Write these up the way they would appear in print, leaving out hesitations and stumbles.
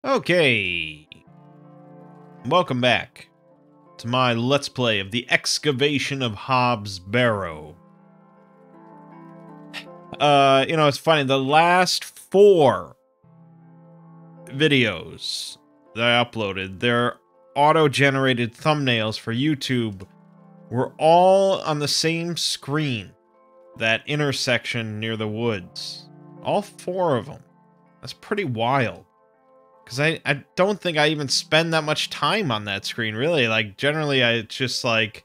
Okay, welcome back to my Let's Play of the Excavation of Hobbs Barrow. It's funny, the last 4 videos that I uploaded, their auto-generated thumbnails for YouTube were all on the same screen, that intersection near the woods. All 4 of them. That's pretty wild. Because I don't think I even spend that much time on that screen, really. Like, generally, it's just like,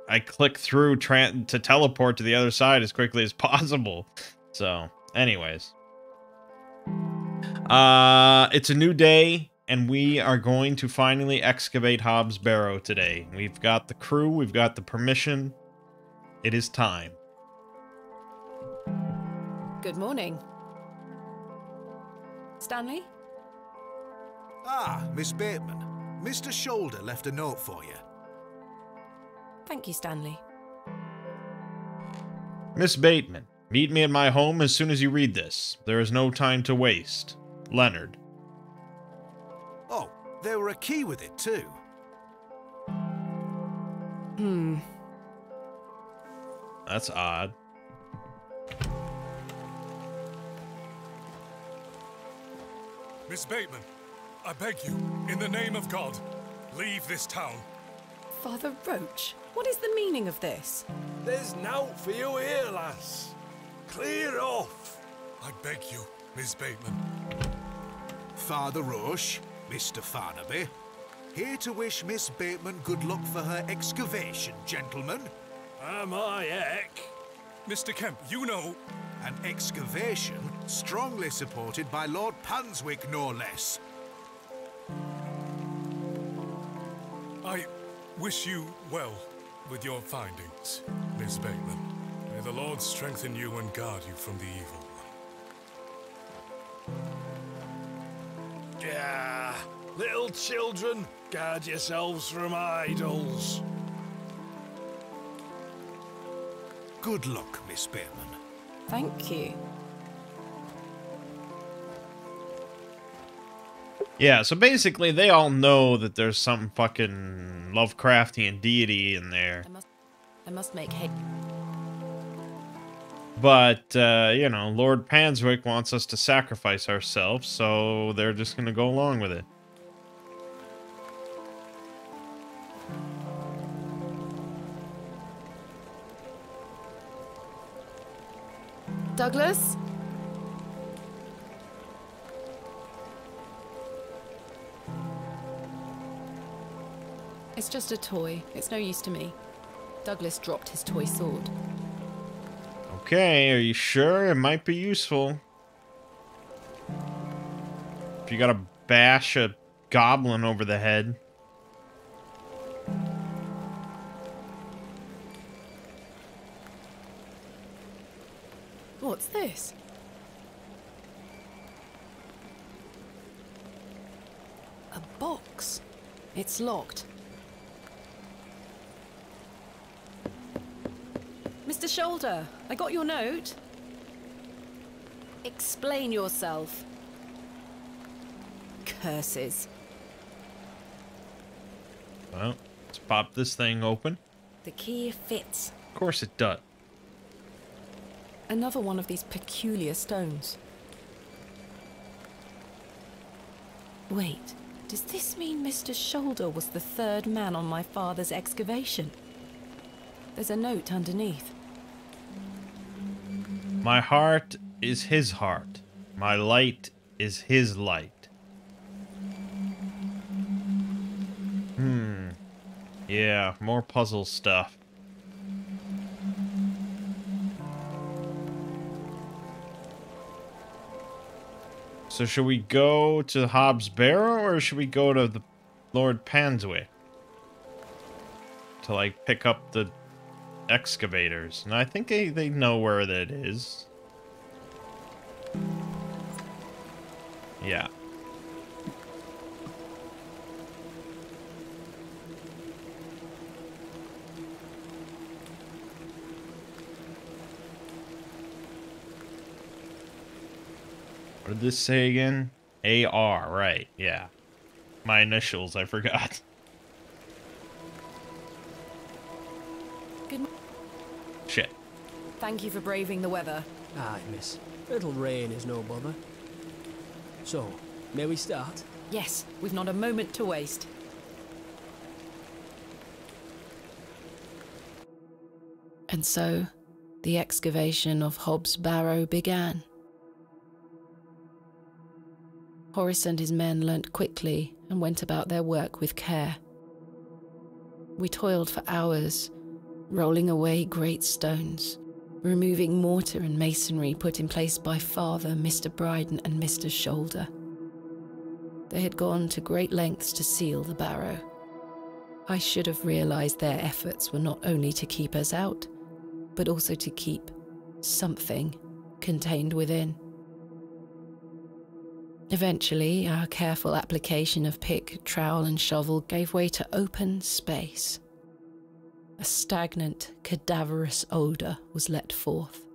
I click through to teleport to the other side as quickly as possible. So, anyways. It's a new day, and we are going to finally excavate Hobbs Barrow today. We've got the crew, we've got the permission. It is time. Good morning. Stanley? Ah, Miss Bateman. Mr. Shoulder left a note for you. Thank you, Stanley. Miss Bateman, meet me at my home as soon as you read this. There is no time to waste. Leonard. Oh, there were a key with it too. That's odd. Miss Bateman, I beg you, in the name of God, leave this town. Father Roach, what is the meaning of this? There's nowt for you here, lass. Clear off. I beg you, Miss Bateman. Father Roche, Mr. Farnaby. Here to wish Miss Bateman good luck for her excavation, gentlemen. Am I heck? Mr. Kemp, you know... An excavation strongly supported by Lord Panswick, no less. I wish you well with your findings, Miss Bateman. May the Lord strengthen you and guard you from the evil one. Yeah, little children, guard yourselves from idols. Good luck, Miss Bateman. Thank you. Yeah, so basically they all know that there's some fucking Lovecraftian deity in there. I must make hay. But, Lord Panswick wants us to sacrifice ourselves, so they're just gonna go along with it. Douglas? It's just a toy. It's no use to me. Douglas dropped his toy sword. Okay, are you sure? It might be useful. If you gotta bash a goblin over the head. What's this? A box. It's locked. Mr. Shoulder, I got your note. Explain yourself. Curses. Well, let's pop this thing open. The key fits. Of course it does. Another one of these peculiar stones. Wait, does this mean Mr. Shoulder was the 3rd man on my father's excavation? There's a note underneath. My heart is his heart. My light is his light. Yeah, more puzzle stuff. So should we go to Hobbs Barrow, or should we go to the Lord Panswick to, like, pick up the excavators? And I think they know where that is. Yeah. What did this say again? AR, right, yeah. My initials, I forgot. Good. Shit. Thank you for braving the weather. Aye, miss. Little rain is no bother. So, may we start? Yes, we've not a moment to waste. And so, the excavation of Hobbs Barrow began. Horace and his men learnt quickly and went about their work with care. We toiled for hours, rolling away great stones, removing mortar and masonry put in place by Father, Mr. Bryden and Mr. Shoulder. They had gone to great lengths to seal the barrow. I should have realised their efforts were not only to keep us out, but also to keep something contained within. Eventually, our careful application of pick, trowel and shovel gave way to open space. A stagnant, cadaverous odour was let forth.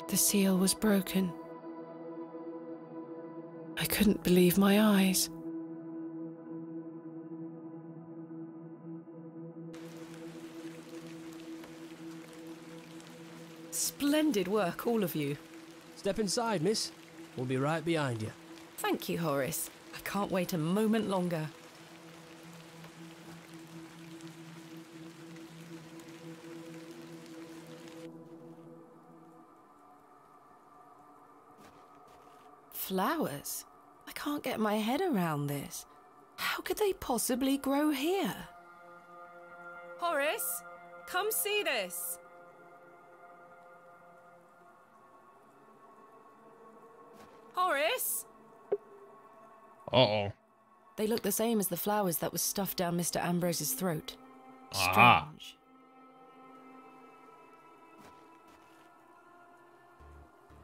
The seal was broken. I couldn't believe my eyes. Splendid work, all of you. Step inside, miss. We'll be right behind you. Thank you, Horace. I can't wait a moment longer. Flowers? I can't get my head around this. How could they possibly grow here? Horace, come see this. Horace? Uh-oh. They look the same as the flowers that was stuffed down Mr. Ambrose's throat. Aha. Strange.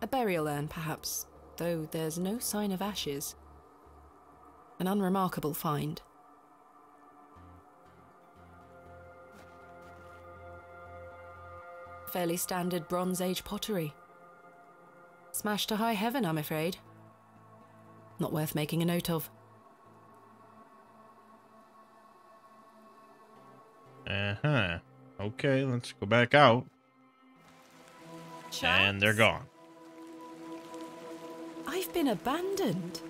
A burial urn, perhaps, though there's no sign of ashes. An unremarkable find. Fairly standard Bronze Age pottery. Smashed to high heaven, I'm afraid. Not worth making a note of. Uh-huh. Okay, let's go back out. And they're gone. I've been abandoned.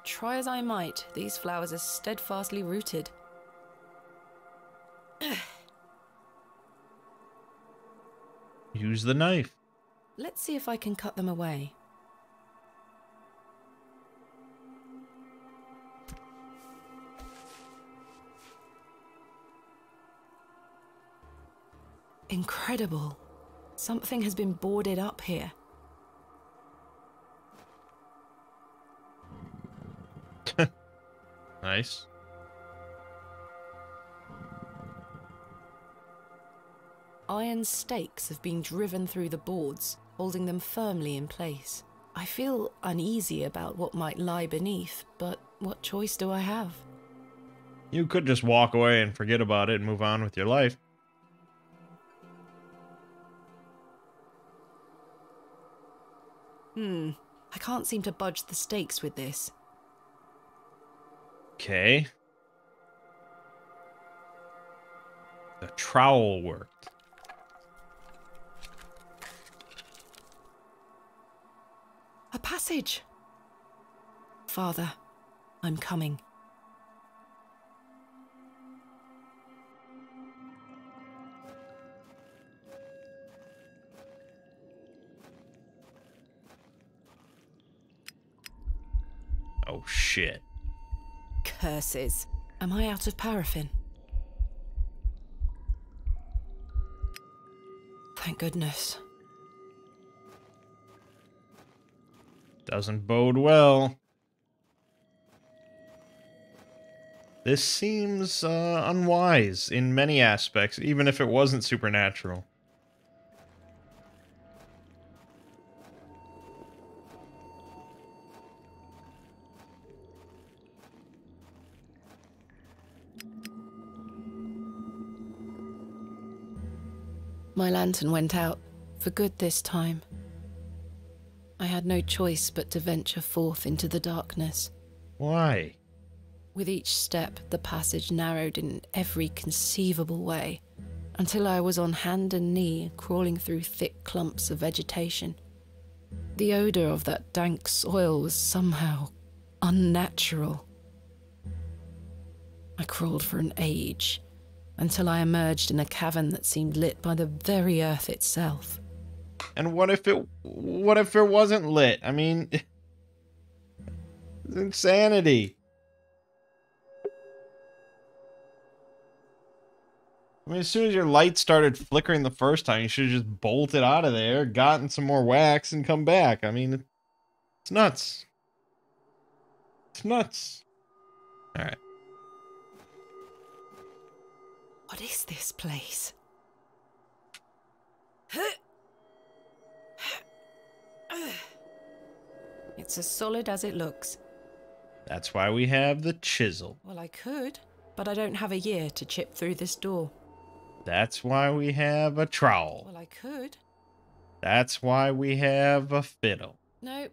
Try as I might, these flowers are steadfastly rooted. Use the knife. Let's see if I can cut them away. Incredible. Something has been boarded up here. Nice. Iron stakes have been driven through the boards, holding them firmly in place. I feel uneasy about what might lie beneath, but what choice do I have? You could just walk away and forget about it and move on with your life. I can't seem to budge the stakes with this. Okay. The trowel worked. A passage! Father, I'm coming. Oh, shit. Curses. Am I out of paraffin? Thank goodness. Doesn't bode well. This seems unwise in many aspects, even if it wasn't supernatural. My lantern went out, for good this time. I had no choice but to venture forth into the darkness. Why? With each step, the passage narrowed in every conceivable way, until I was on hand and knee, crawling through thick clumps of vegetation. The odour of that dank soil was somehow unnatural. I crawled for an age, until I emerged in a cavern that seemed lit by the very earth itself. And what if it wasn't lit? I mean, it's insanity. I mean, as soon as your light started flickering the first time, you should have just bolted out of there, gotten some more wax, and come back. I mean, it's nuts. It's nuts. All right. What is this place? It's as solid as it looks. That's why we have the chisel. Well, I could, but I don't have a year to chip through this door. That's why we have a trowel. Well, I could. That's why we have a fiddle. No,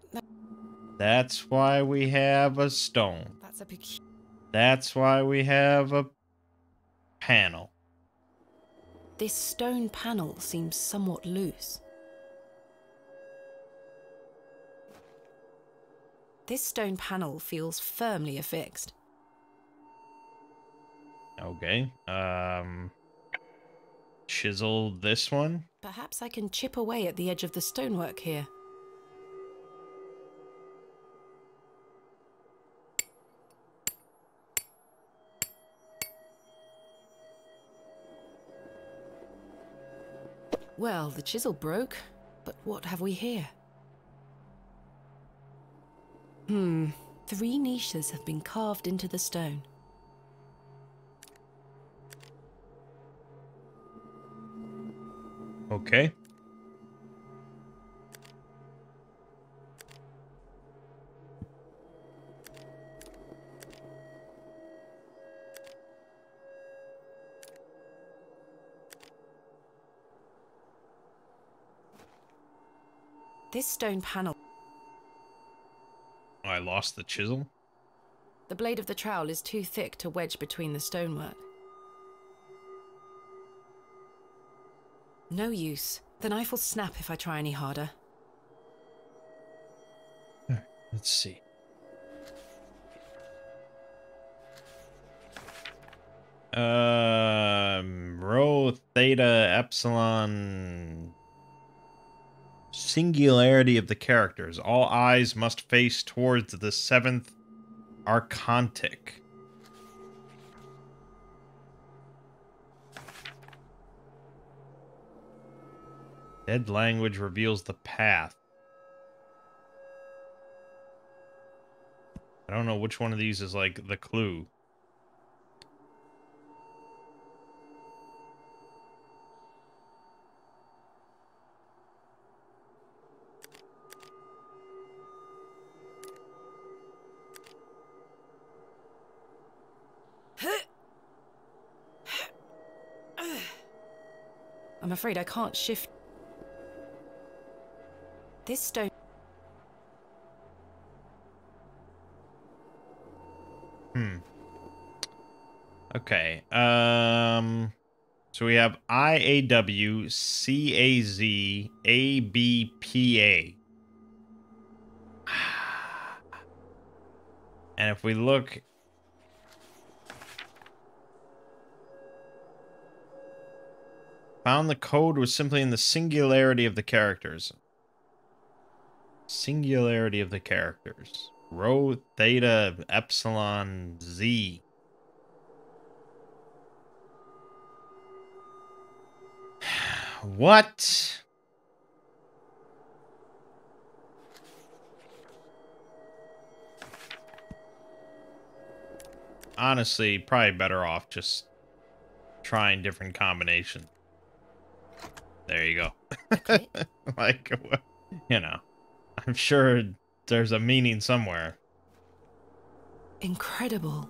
That's why we have a stone. that's a peculiar... That's why we have a panel. This stone panel seems somewhat loose. This stone panel feels firmly affixed. Okay. Chisel this one. Perhaps I can chip away at the edge of the stonework here. Well, the chisel broke, but what have we here? 3 niches have been carved into the stone. Okay. This stone panel... Oh, I lost the chisel. The blade of the trowel is too thick to wedge between the stonework. No use. The knife will snap if I try any harder. Let's see. Rho, theta, epsilon. Singularity of the characters. All eyes must face towards the 7th archontic. Dead language reveals the path. I don't know which one of these is like the clue. I'm afraid I can't shift. This stone... Okay. So we have IAW, CAZ, ABPA. And if we look... Found the code was simply in the singularity of the characters. Singularity of the characters. Rho, theta, epsilon, Z. What? Honestly, probably better off just trying different combinations. There you go. Okay. Like, you know, I'm sure there's a meaning somewhere. Incredible.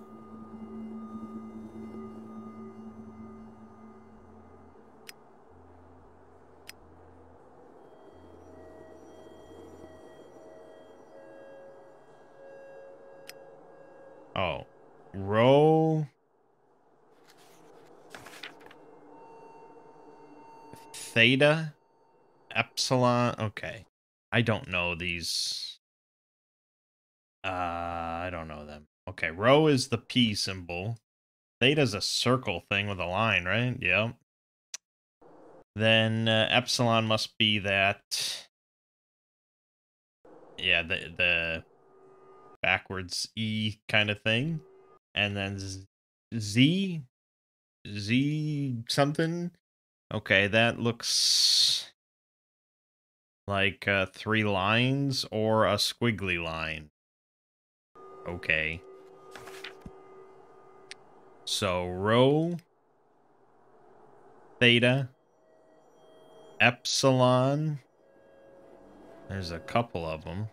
Oh, rho, theta, epsilon. Okay, I don't know these. I don't know them. Okay, rho is the P symbol. Theta's a circle thing with a line, right? Yep. Then epsilon must be that. Yeah, the backwards E kind of thing. And then Z something. Okay, that looks like 3 lines or a squiggly line. Okay. So rho, theta, epsilon. There's a couple of them.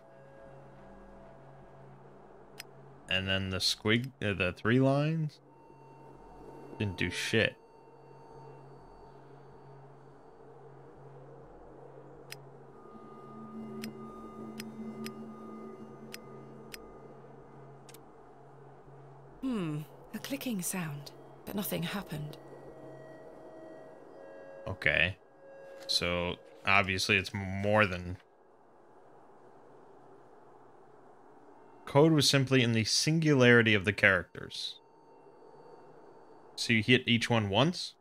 And then the the 3 lines didn't do shit. A clicking sound, but nothing happened. Okay. So obviously it's more than... Code was simply in the singularity of the characters. So you hit each one once?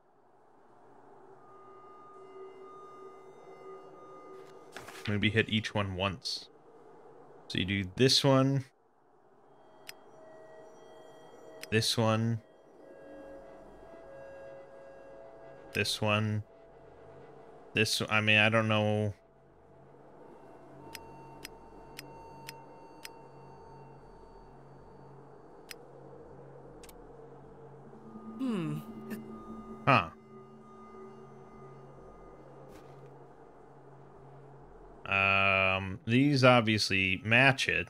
Maybe hit each one once. So you do this one. This one. This one. This, I mean, I don't know. Huh. These obviously match it.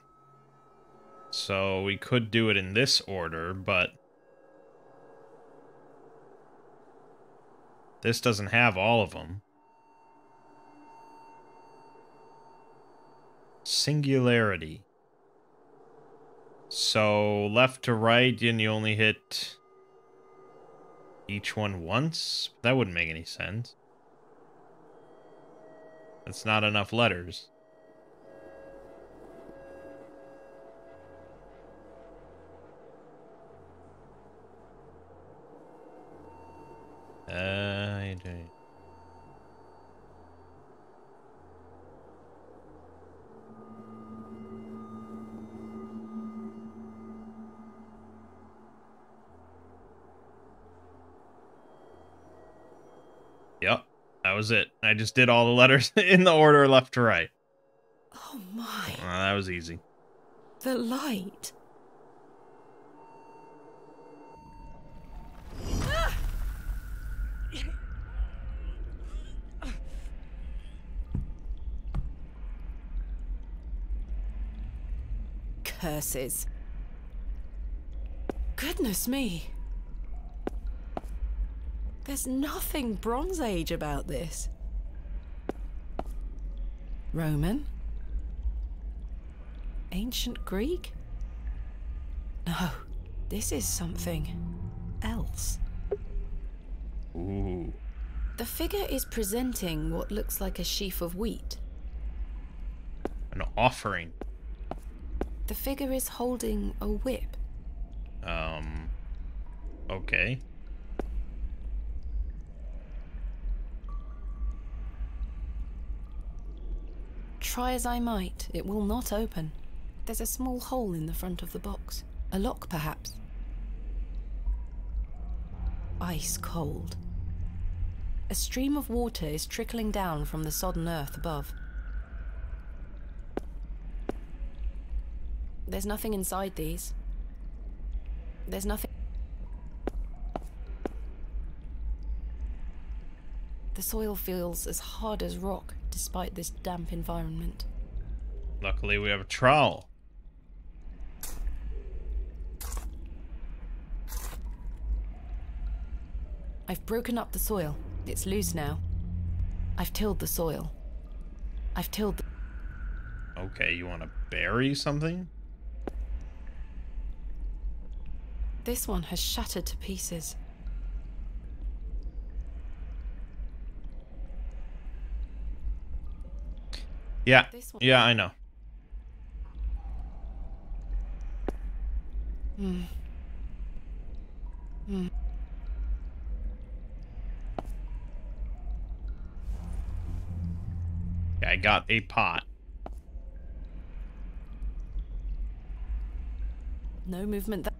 So we could do it in this order, but this doesn't have all of them. Singularity. So left to right, and you only hit each one once? That wouldn't make any sense. That's not enough letters. I do. Yep, that was it. I just did all the letters in the order left to right. Oh my. That was easy. The light. Curses. Goodness me. There's nothing Bronze Age about this. Roman? Ancient Greek? No, this is something else. Ooh. The figure is presenting what looks like a sheaf of wheat. An offering. The figure is holding a whip. Okay. Try as I might, it will not open. There's a small hole in the front of the box. A lock, perhaps. Ice cold. A stream of water is trickling down from the sodden earth above. There's nothing inside these. There's nothing. The soil feels as hard as rock despite this damp environment. Luckily, we have a trowel. I've broken up the soil. It's loose now. I've tilled the soil. I've tilled the... Okay, you want to bury something? This one has shattered to pieces. Yeah, This one... yeah, I know. Hmm. Hmm. Yeah, I got a pot. No movement there.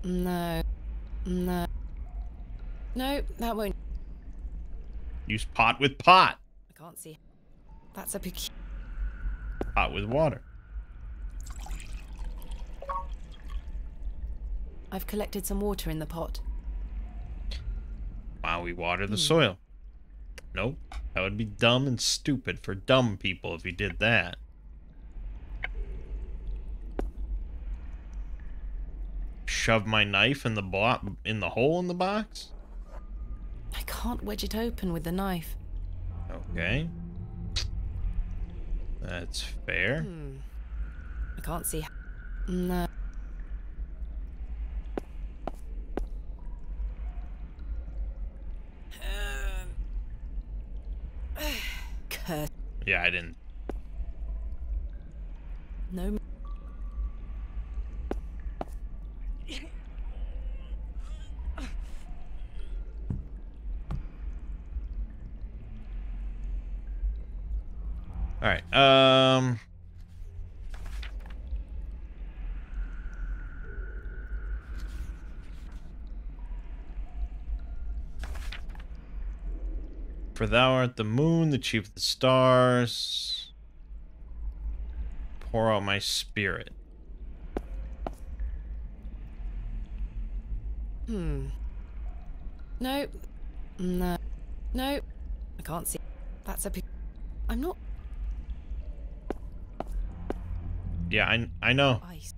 No. No. No, that won't... Use pot with pot. I can't see. That's a peculiar... Pot with water. I've collected some water in the pot. Wow, we water the soil. Nope. That would be dumb and stupid for dumb people if you did that. Shove my knife in the hole in the box? I can't wedge it open with the knife. Okay. That's fair. I can't see... No. Curse. Yeah, I didn't. No. All right. For thou art the moon, the chief of the stars. Pour out my spirit. No. No. No. I can't see. That's a... I'm not... Yeah, I know. Ice.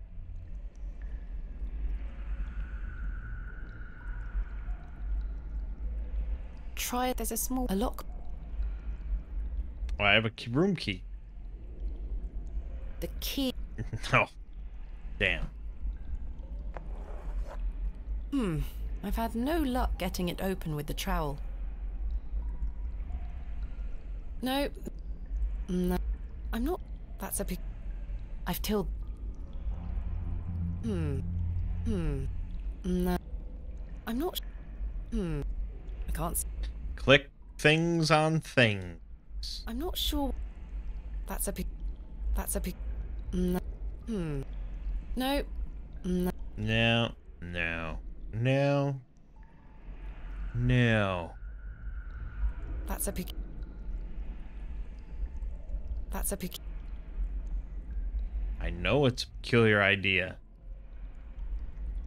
Try it. There's a lock. Oh, I have a room key. The key. No. Damn. I've had no luck getting it open with the trowel. No. No. I'm not... That's a... I've tilled... No. I'm not... I can't... Click things on things. I'm not sure... That's a... That's a... No. No. No. No. No. No. No. That's a... That's a... I know it's a peculiar idea.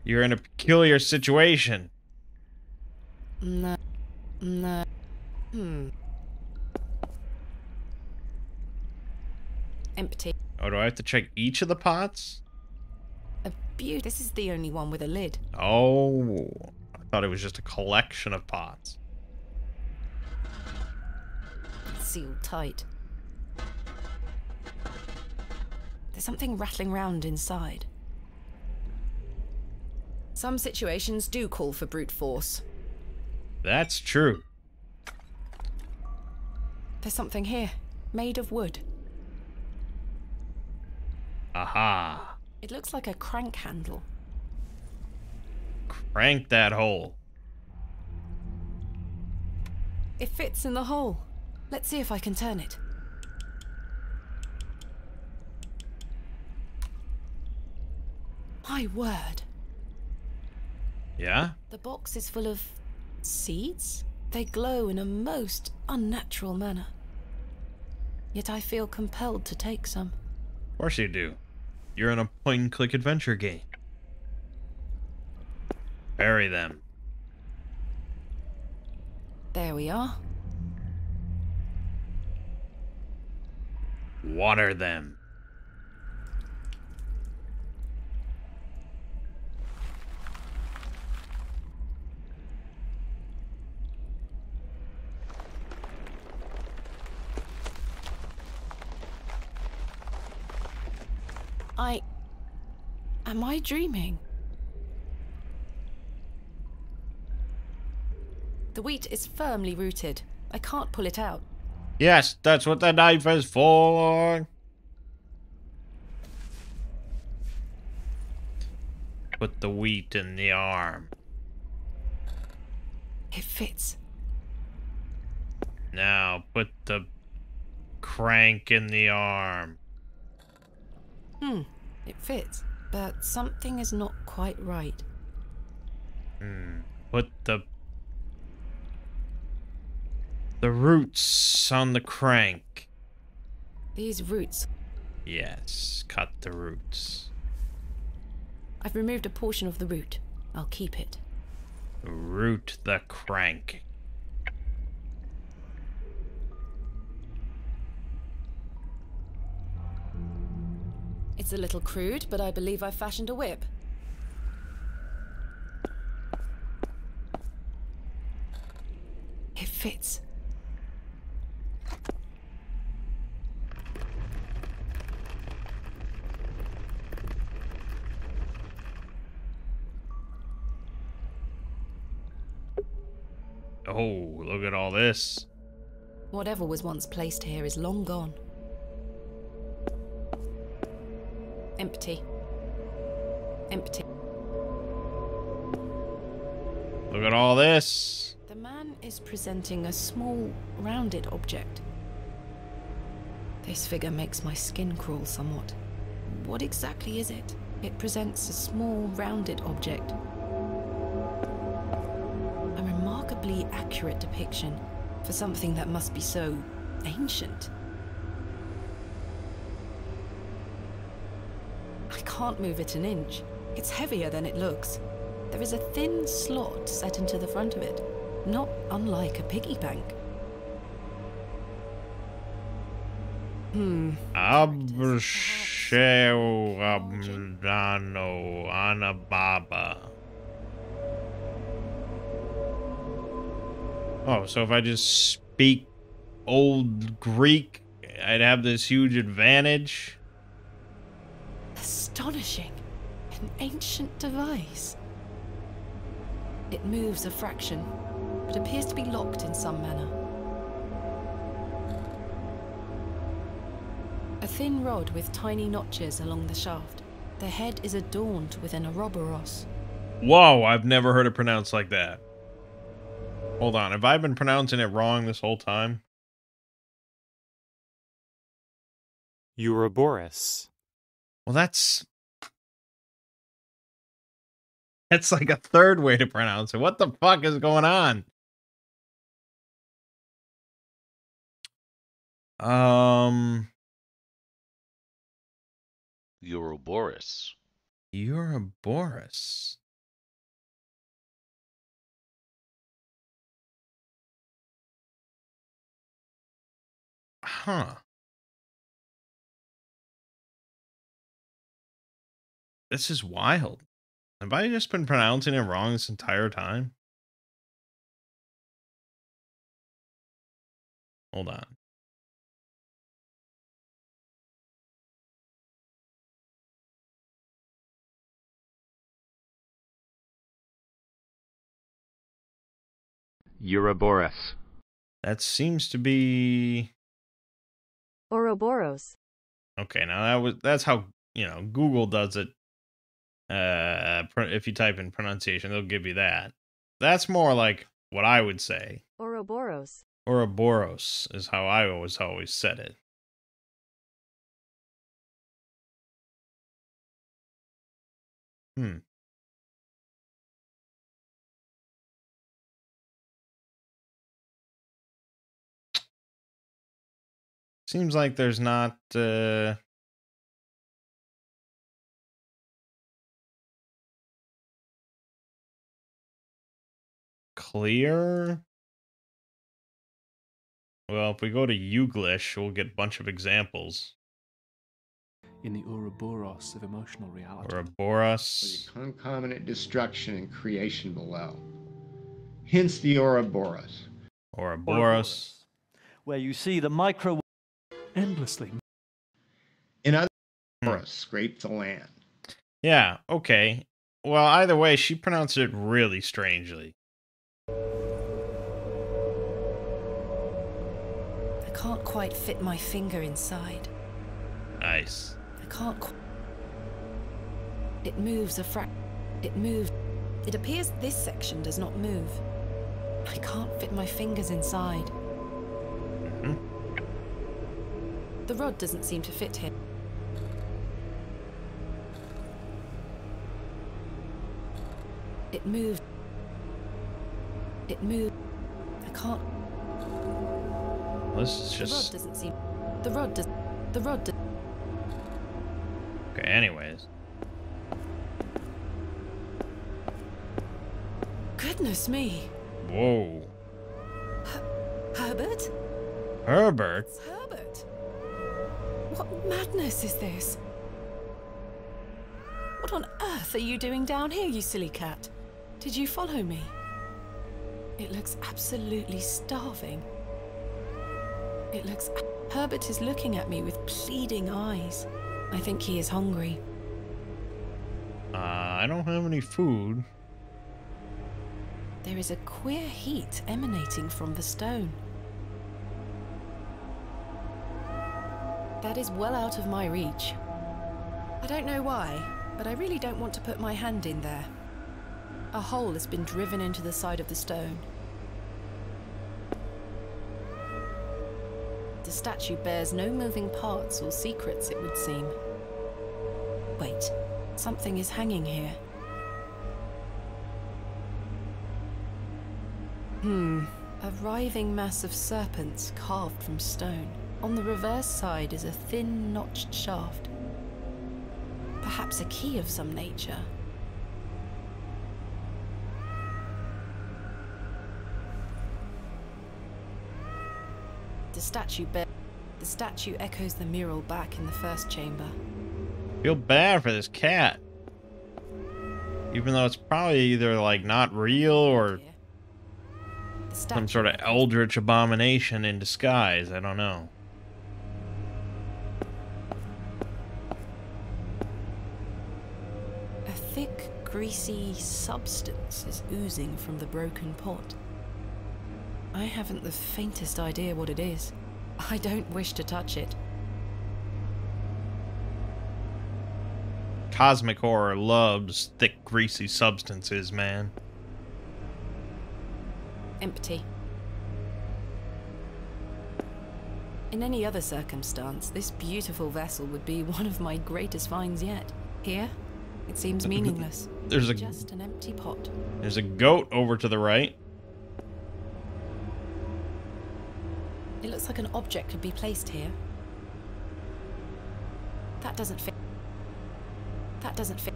You're in a peculiar situation. No. No. Empty. Oh, do I have to check each of the pots? A beaut. This is the only one with a lid. Oh, I thought it was just a collection of pots. It's sealed tight. There's something rattling round inside. Some situations do call for brute force. That's true. There's something here, made of wood. Aha. It looks like a crank handle. Crank that hole. It fits in the hole. Let's see if I can turn it. My word. Yeah? The box is full of seeds. They glow in a most unnatural manner. Yet I feel compelled to take some. Of course you do. You're in a point-and-click adventure game. Bury them. There we are. Water them. Am I dreaming? The wheat is firmly rooted. I can't pull it out. Yes, that's what the knife is for. Put the wheat in the arm. It fits. Now put the crank in the arm. It fits. But something is not quite right. Put the roots on the crank. These roots. Yes, cut the roots. I've removed a portion of the root. I'll keep it. Root the crank. It's a little crude, but I believe I've fashioned a whip. It fits. Oh, look at all this. Whatever was once placed here is long gone. Empty. Empty. Look at all this. The man is presenting a small, rounded object. This figure makes my skin crawl somewhat. What exactly is it? It presents a small, rounded object. A remarkably accurate depiction for something that must be so ancient. I can't move it an inch. It's heavier than it looks. There is a thin slot set into the front of it, not unlike a piggy bank. Absheo Abdano Anababa. Oh, so if I just speak Old Greek, I'd have this huge advantage? Astonishing. An ancient device. It moves a fraction, but appears to be locked in some manner. A thin rod with tiny notches along the shaft. The head is adorned with an Ouroboros. Whoa, I've never heard it pronounced like that. Hold on, have I been pronouncing it wrong this whole time? Ouroboros. Well, that's like a third way to pronounce it. What the fuck is going on? Ouroboros. Ouroboros. Huh. This is wild. Have I just been pronouncing it wrong this entire time? Hold on. Ouroboros. That seems to be Ouroboros. okay. Now that's how, Google does it. If you type in pronunciation, they'll give you that. That's more like what I would say. Ouroboros. Ouroboros is how I always said it. Seems like there's not clear. Well, if we go to Uglish, we'll get a bunch of examples. In the Ouroboros of emotional reality. Ouroboros. For the concomitant destruction and creation below. Hence the Ouroboros. Ouroboros. Where you see the micro... Endlessly. In other words, scrape the land. Yeah, okay. Well, either way, she pronounced it really strangely. I can't quite fit my finger inside. Nice. I can't It moves It moved. It appears this section does not move. I can't fit my fingers inside. Mm-hmm. The rod doesn't seem to fit here. It moved. It moved. I can't. This is just... The rod doesn't seem... The rod does... The rod does... Okay, anyways. Goodness me. Whoa. Herbert? Herbert? It's Herbert. What madness is this? What on earth are you doing down here, you silly cat? Did you follow me? It looks absolutely starving. It looks... Herbert is looking at me with pleading eyes. I think he is hungry. I don't have any food. There is a queer heat emanating from the stone. That is well out of my reach. I don't know why, but I really don't want to put my hand in there. A hole has been driven into the side of the stone. The statue bears no moving parts or secrets, it would seem. Wait, something is hanging here. A writhing mass of serpents carved from stone. On the reverse side is a thin, notched shaft. Perhaps a key of some nature. The statue echoes the mural back in the first chamber. Feel bad for this cat. Even though it's probably either like not real or some sort of eldritch abomination in disguise. I don't know. A thick, greasy substance is oozing from the broken pot. I haven't the faintest idea what it is. I don't wish to touch it. Cosmic horror loves thick, greasy substances, man. Empty. In any other circumstance, this beautiful vessel would be one of my greatest finds yet. Here, it seems meaningless. There's just an empty pot. There's a goat over to the right. It looks like an object could be placed here. That doesn't fit. That doesn't fit.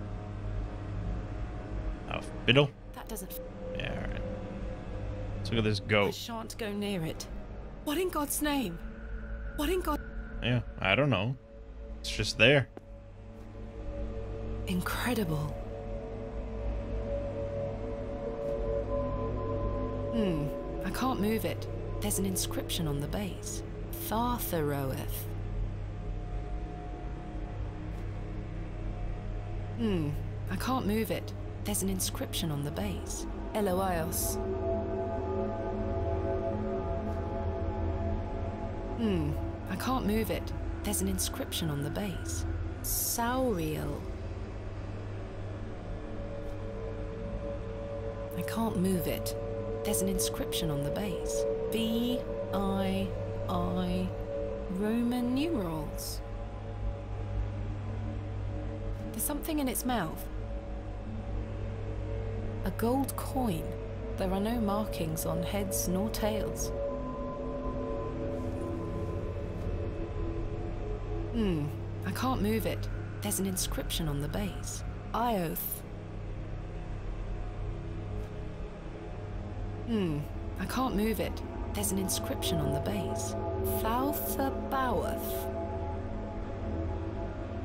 A fiddle? That doesn't fit. Yeah, alright. Let's look at this I goat. shan't go near it. What in God's name? What in God? Yeah, I don't know. It's just there. Incredible. I can't move it. There's an inscription on the base. Thartharoeth. I can't move it. There's an inscription on the base. Eloios. I can't move it. There's an inscription on the base. Sauriel. I can't move it. There's an inscription on the base. V-I-I Roman numerals. There's something in its mouth. A gold coin. There are no markings on heads nor tails. I can't move it. There's an inscription on the base. I oath. I can't move it. There's an inscription on the base. Thautha Bowerth.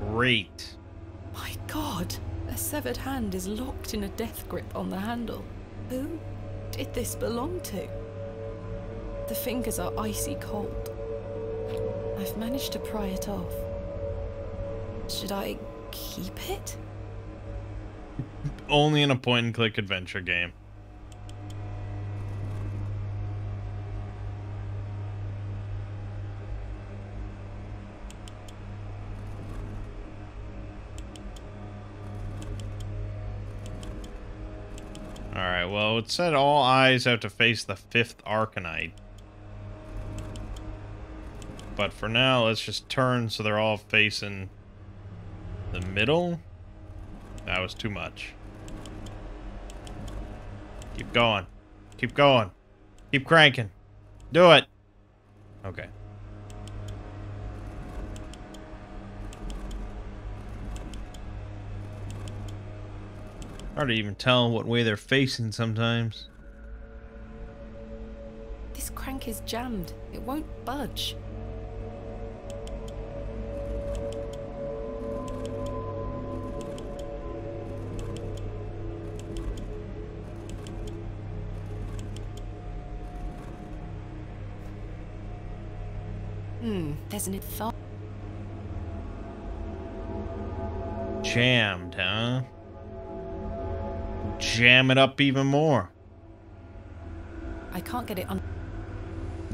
Great. My God, a severed hand is locked in a death grip on the handle. Who did this belong to? The fingers are icy cold. I've managed to pry it off. Should I keep it? Only in a point-and-click adventure game. Alright, well, it said all eyes have to face the 5th Arcanite. But for now, let's just turn so they're all facing the middle. That was too much. Keep going. Keep going. Keep cranking. Do it. Okay. Hard to even tell what way they're facing sometimes. This crank is jammed. It won't budge. There's an thought. Jammed, huh? Jam it up even more. I can't get it on.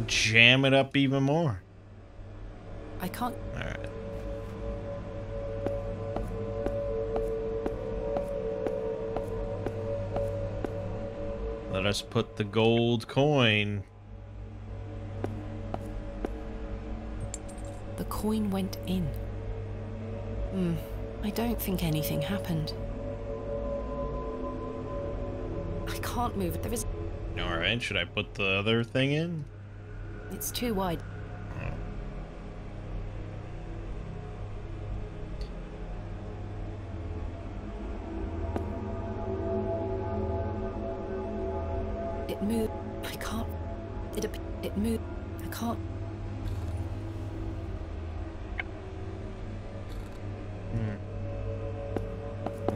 Jam it up even more. I can't. Alright. Let us put the gold coin. The coin went in. I don't think anything happened. I can't move it. There is. Alright, should I put the other thing in? It's too wide. It moved. I can't. It moved. I can't.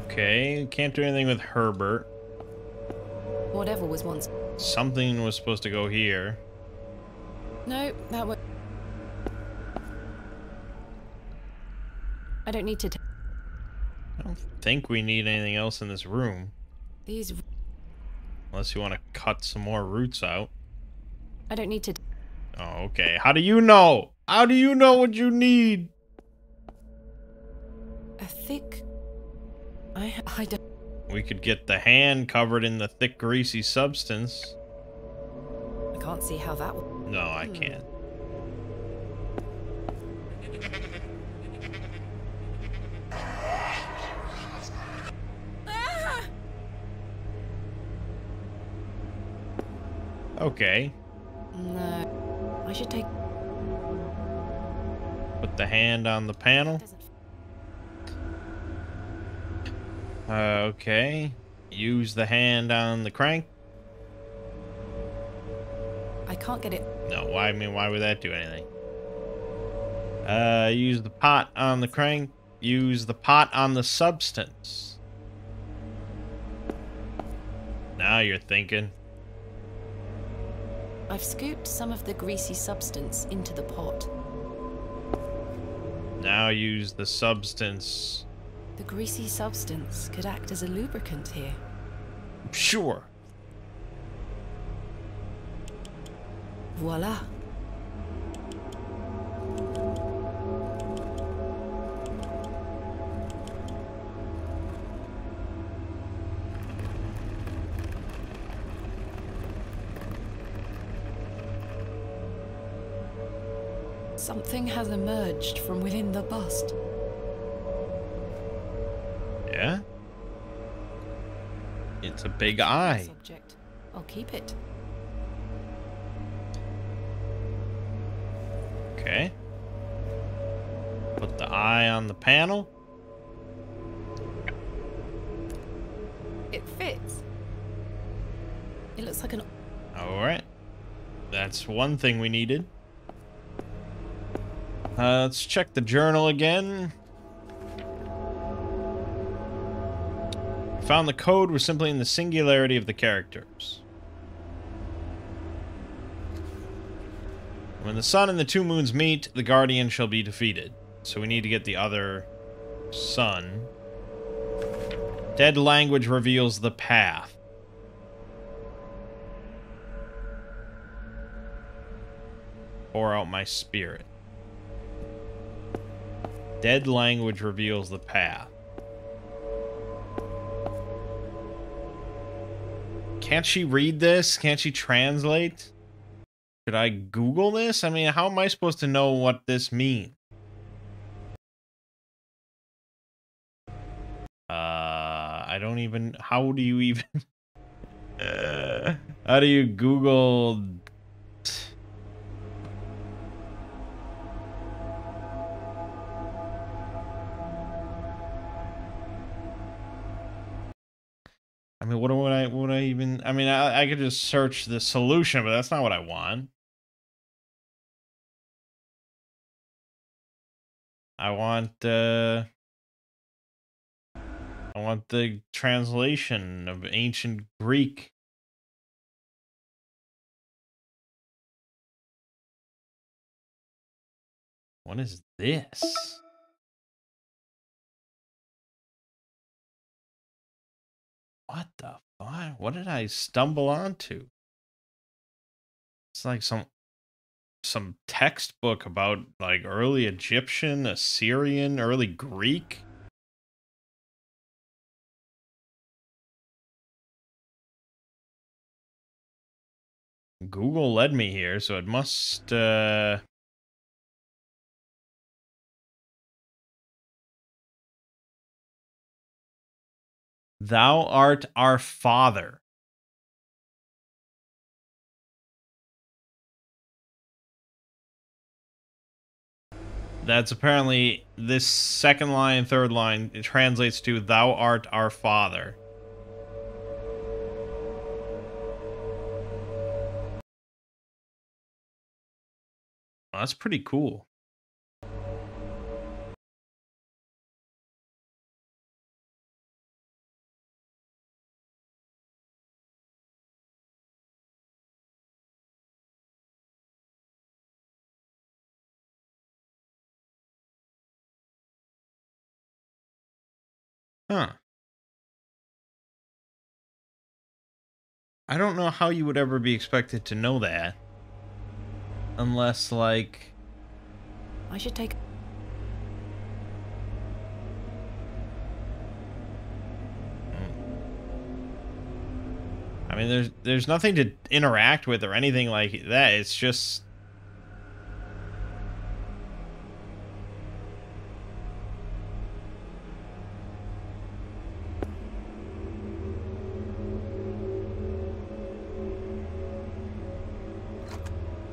Okay, can't do anything with Herbert. Whatever was once. Something was supposed to go here. No, that was. I don't need to. I don't think we need anything else in this room. These. Unless you want to cut some more roots out. I don't need to. Oh, okay. How do you know? How do you know what you need? A thick. I don't. We could get the hand covered in the thick, greasy substance. I can't see how that would. No, I can't. Okay. No. I should take. Put the hand on the panel. Okay. Use the hand on the crank. I can't get it. No, why? I mean, why would that do anything? Use the pot on the crank. Use the pot on the substance. Now you're thinking. I've scooped some of the greasy substance into the pot. Now use the substance. The greasy substance could act as a lubricant here. Sure. Voila. Something has emerged from within the bust. Yeah? It's a big eye. Subject. I'll keep it. Okay. Put eye on the panel. It fits. It looks like an... Alright. That's one thing we needed. Let's check the journal again. Found the code was simply in the singularity of the characters. When the sun and the two moons meet, the Guardian shall be defeated. So we need to get the other sun. Dead language reveals the path. Pour out my spirit. Dead language reveals the path. Can't she read this? Can't she translate? Should I Google this? I mean, how am I supposed to know what this means? I don't even... How do you even... how do you Google... I mean, what would I even... I mean, I could just search the solution, but that's not what I want. I want the translation of ancient Greek. What is this? What the fuck? What did I stumble onto? It's like some textbook about like early Egyptian, Assyrian, early Greek. Google led me here, so it must Thou art our father. That's apparently this second line, third line, it translates to Thou art our father. Well, that's pretty cool. Huh. I don't know how you would ever be expected to know that. Unless, like... I should take... I mean, there's nothing to interact with or anything like that. It's just...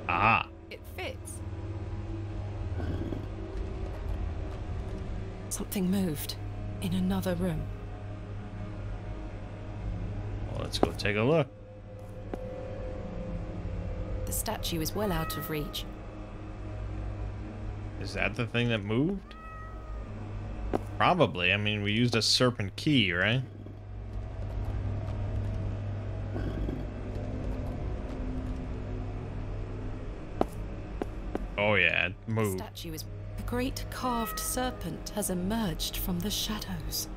Ah. It fits. Something moved in another room. Well, let's go take a look. The statue is well out of reach. Is that the thing that moved? Probably. I mean, we used a serpent key, right? Oh yeah, it moved. The statue is... A great carved serpent has emerged from the shadows.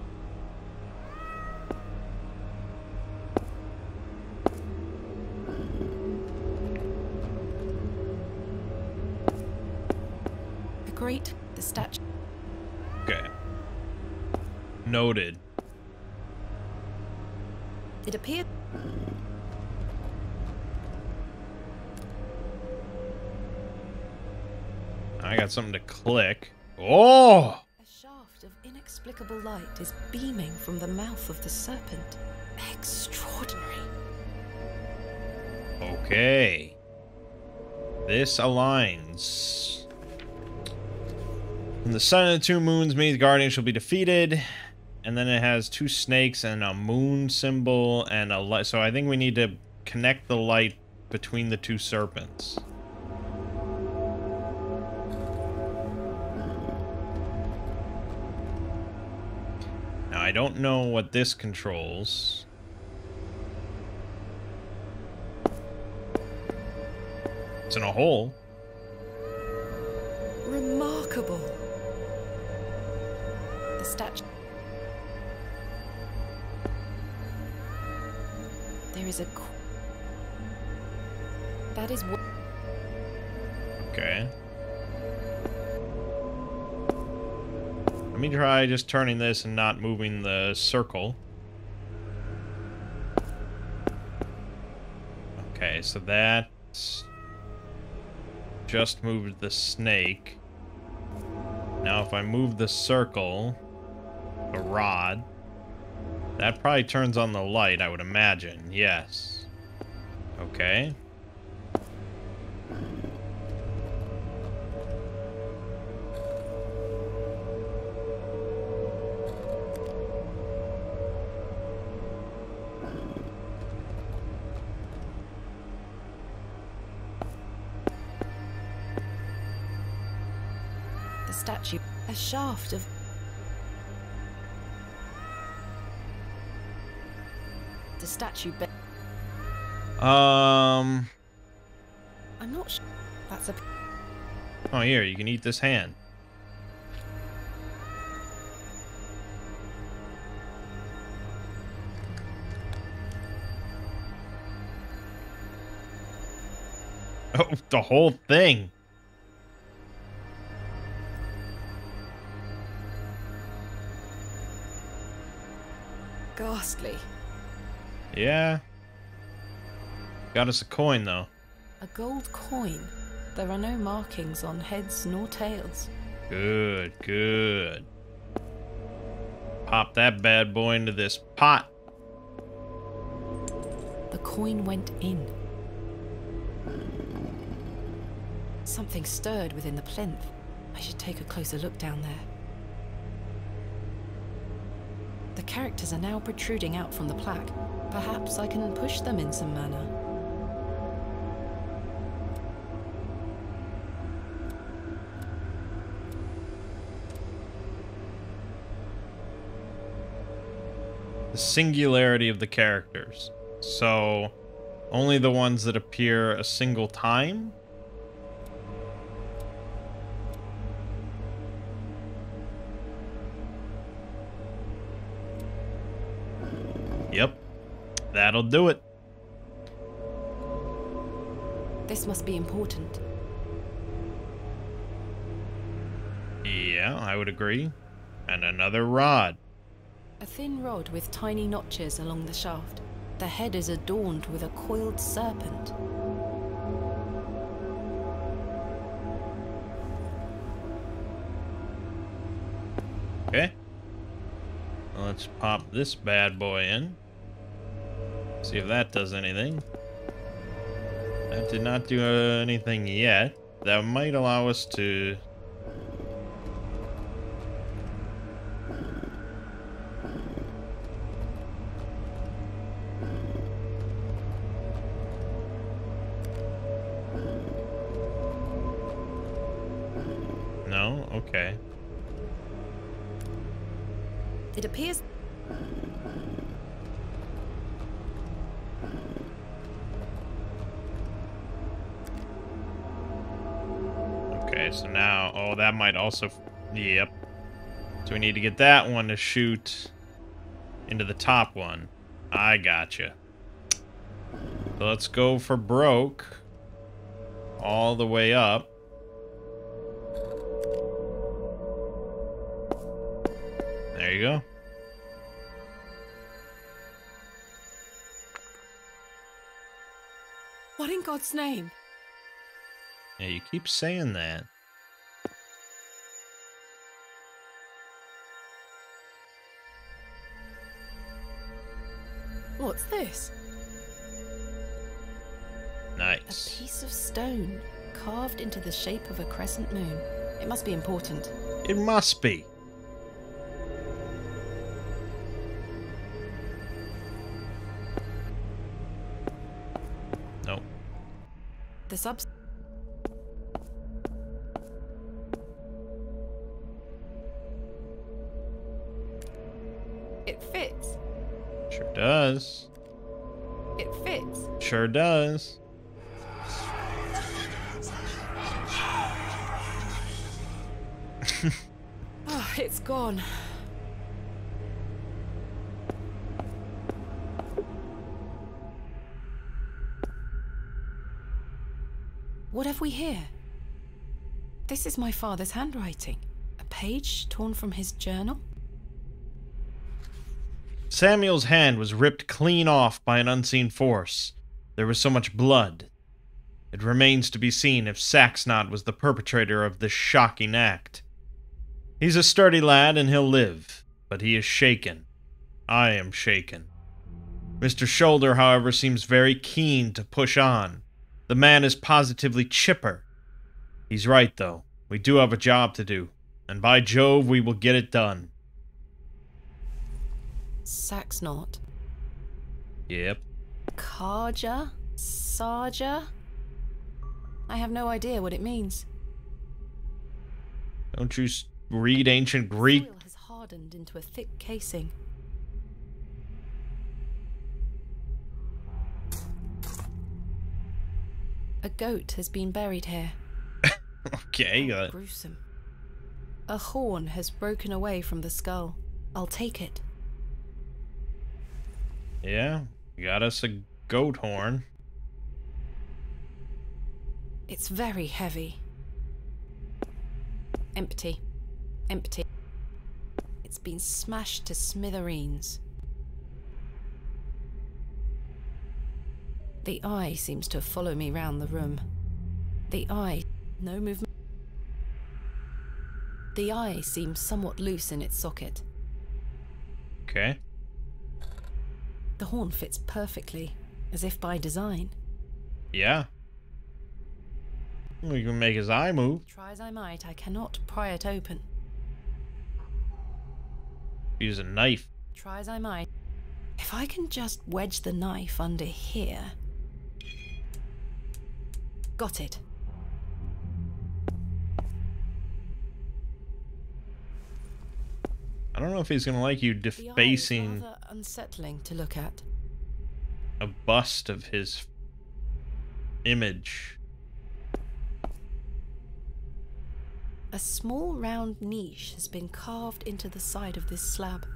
The statue... Okay. Noted. It appeared... I got something to click. Oh! A shaft of inexplicable light is beaming from the mouth of the serpent. Extraordinary. Okay. This aligns. When the sun and the 2 moons meet, the guardian shall be defeated. And then it has 2 snakes and a moon symbol and a light. So I think we need to connect the light between the 2 serpents. Now I don't know what this controls. It's in a hole. Remarkable. The statue. There is a... That is what... Okay. Let me try just turning this and not moving the circle. Okay, so that's... just moved the snake. Now if I move the circle, the rod, that probably turns on the light, I would imagine. Yes. Okay. The statue. A shaft of... The statue... I'm not sure. That's a... Oh, here, you can eat this hand. Oh, the whole thing. Ghastly. Yeah. Got us a coin, though. A gold coin. There are no markings on heads nor tails. Good, good. Pop that bad boy into this pot. The coin went in. Something stirred within the plinth. I should take a closer look down there. The characters are now protruding out from the plaque. Perhaps I can push them in some manner. The singularity of the characters. So, only the ones that appear a single time? Yep. That'll do it. This must be important. Yeah, I would agree. And another rod. A thin rod with tiny notches along the shaft. The head is adorned with a coiled serpent. Okay. Let's pop this bad boy in. See if that does anything. That did not do anything yet. That might allow us to... No? Okay. It appears... Okay, so now... Oh, that might also... Yep. So we need to get that one to shoot into the top one. I gotcha. So let's go for broke. All the way up. There you go. What in God's name? Yeah, you keep saying that. What's this? Nice. A piece of stone carved into the shape of a crescent moon. It must be important. It must be. No. The subs. It fits. Sure does. It fits. Sure does. Oh, it's gone. What have we here? This is my father's handwriting. A page torn from his journal? Samuel's hand was ripped clean off by an unseen force. There was so much blood. It remains to be seen if Saxnot was the perpetrator of this shocking act. He's a sturdy lad and he'll live, but he is shaken. I am shaken. Mr. Shoulder, however, seems very keen to push on. The man is positively chipper. He's right, though. We do have a job to do, and by Jove, we will get it done. Saxnot. Yep. Karja? Sarja? I have no idea what it means. Don't you read ancient Greek? The soil has hardened into a thick casing. A goat has been buried here. Okay. Gruesome. A horn has broken away from the skull. I'll take it. Yeah, you got us a goat horn. It's very heavy. Empty. Empty. It's been smashed to smithereens. The eye seems to follow me round the room. The eye, no movement. The eye seems somewhat loose in its socket. Okay. The horn fits perfectly, as if by design. Yeah. We can make his eye move. Try as I might, I cannot pry it open. Use a knife. Try as I might. If I can just wedge the knife under here. Got it. I don't know if he's gonna like you defacing The eye is rather unsettling to look at. a bust of his image. A small round niche has been carved into the side of this slab.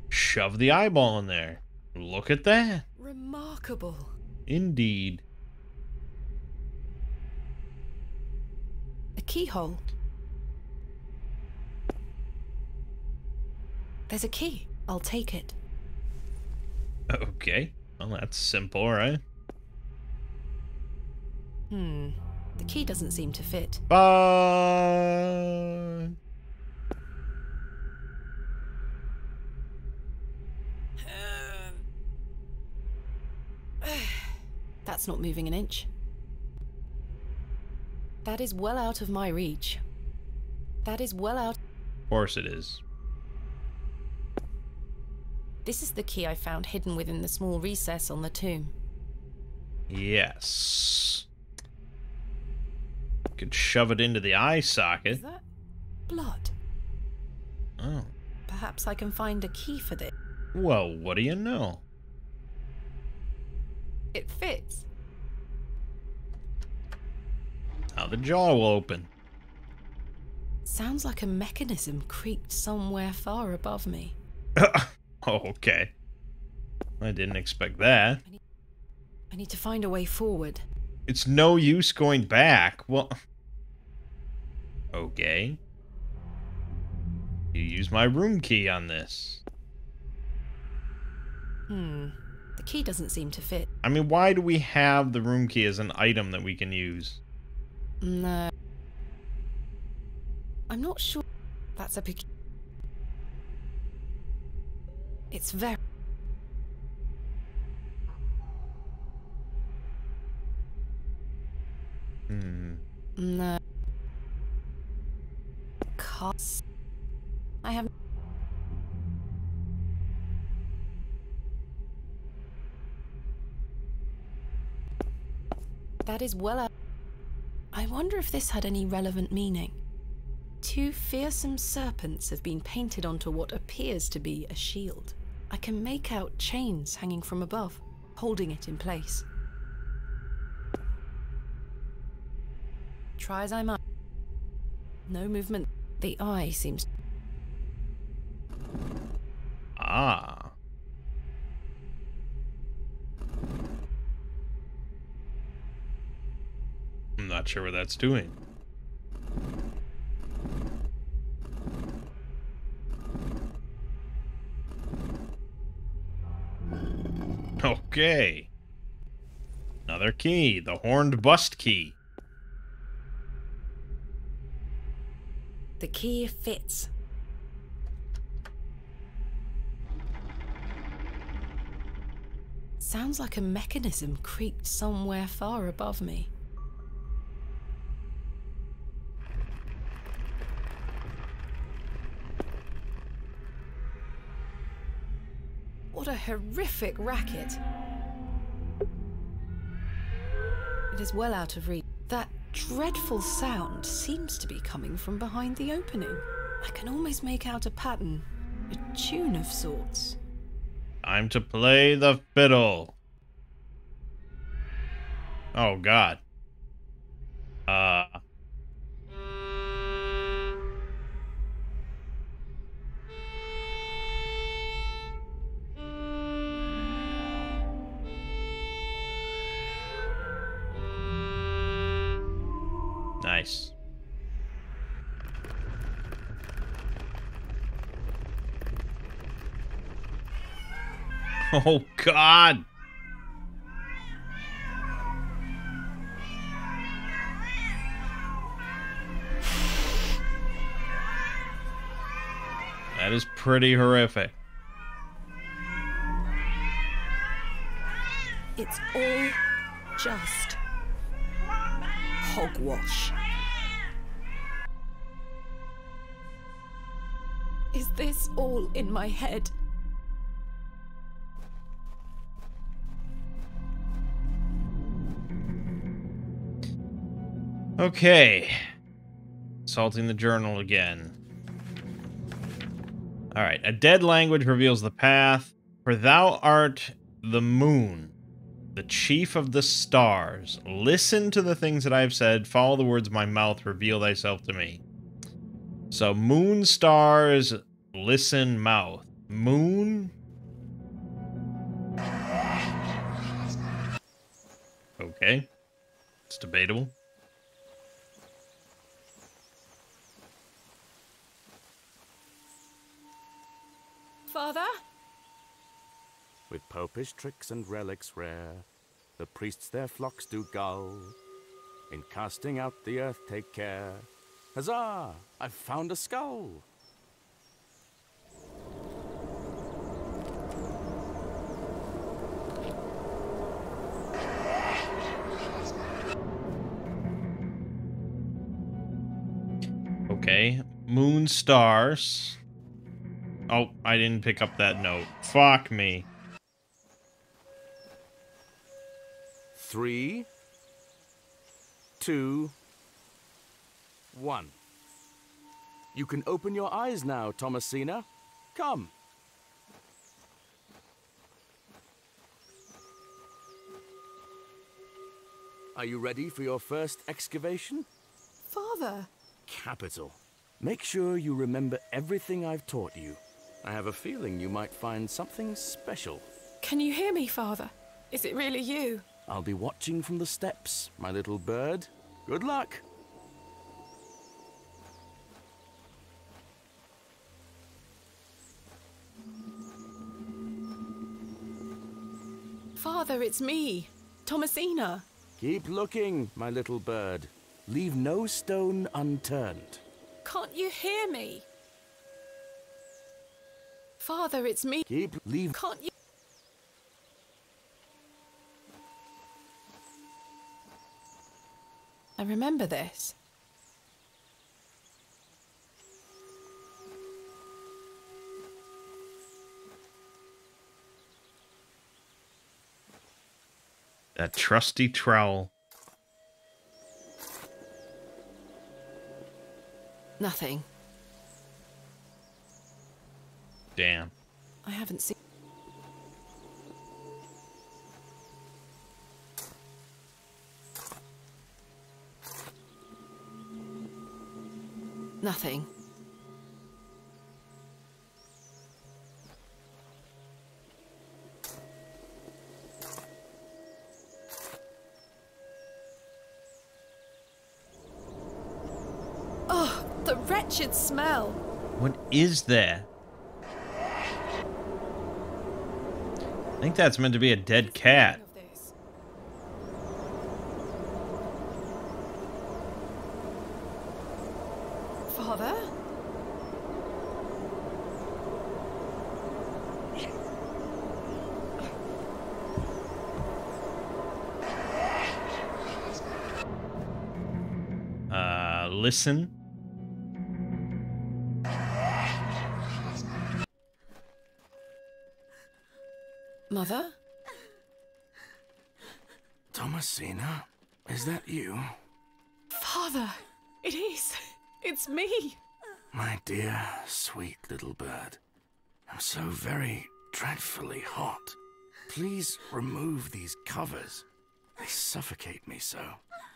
Shove the eyeball in there. Look at that. Remarkable. Indeed. A keyhole. There's a key. I'll take it. Okay. Well, that's simple, right? The key doesn't seem to fit. Bye. That's not moving an inch. That is well out of my reach. That is well out. Of course it is. This is the key I found hidden within the small recess on the tomb. Yes. Could shove it into the eye socket. Is that blood? Oh. Perhaps I can find a key for this. Well, what do you know? It fits. Now the jaw will open. Sounds like a mechanism creaked somewhere far above me. Oh, okay. I didn't expect that. I need to find a way forward. It's no use going back. Well... Okay. You use my room key on this. The key doesn't seem to fit. I mean, why do we have the room key as an item that we can use? No. I'm not sure. That's a It's very... No. Costs. I have. That is well out. I wonder if this had any relevant meaning. 2 fearsome serpents have been painted onto what appears to be a shield. I can make out chains hanging from above, holding it in place. Try as I might. No movement. The eye seems... Ah. I'm not sure what that's doing. Okay. Another key, the horned bust key. The key fits. Sounds like a mechanism creaked somewhere far above me. What a horrific racket. It is well out of reach. That dreadful sound seems to be coming from behind the opening. I can almost make out a pattern, a tune of sorts. Time to play the fiddle. Oh, God. Nice. Oh, God. That is pretty horrific. It's all just hogwash. Is this all in my head? Okay. Consulting the journal again. Alright. A dead language reveals the path. For thou art the moon, the chief of the stars. Listen to the things that I have said. Follow the words of my mouth. Reveal thyself to me. So, moon, stars, listen, mouth. Moon? Okay. It's debatable. Father? With popish tricks and relics rare, the priests their flocks do gull. In casting out the earth take care. Huzzah! I've found a skull! Okay. Moon, stars. Oh, I didn't pick up that note. Fuck me. 3, 2, 1. You can open your eyes now, Thomasina. Come. Are you ready for your first excavation? Father! Capital. Make sure you remember everything I've taught you. I have a feeling you might find something special. Can you hear me, Father? Is it really you? I'll be watching from the steps, my little bird. Good luck. Father, it's me, Thomasina. Keep looking, my little bird. Leave no stone unturned. Can't you hear me? Father, it's me. Leave. Can't you? I remember this. That trusty trowel. Nothing. Damn. I haven't seen... Nothing. Oh, the wretched smell. What is that? I think that's meant to be a dead cat. Father? Listen. Mother? Thomasina, is that you? Father, it is. It's me. My dear, sweet little bird. I'm so very dreadfully hot. Please remove these covers. They suffocate me so.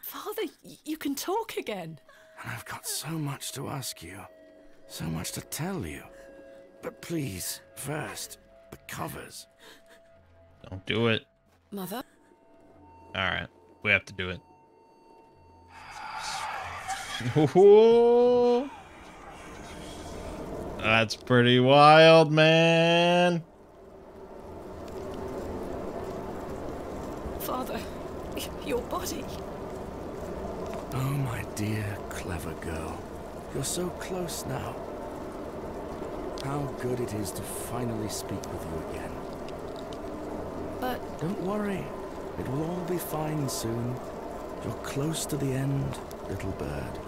Father, you can talk again. And I've got so much to ask you. So much to tell you. But please, first, the covers. Don't do it. Mother? Alright, we have to do it. Ooh, that's pretty wild, man. Father, your body. Oh, my dear, clever girl. You're so close now. How good it is to finally speak with you again. But... Don't worry. It will all be fine soon. You're close to the end, little bird.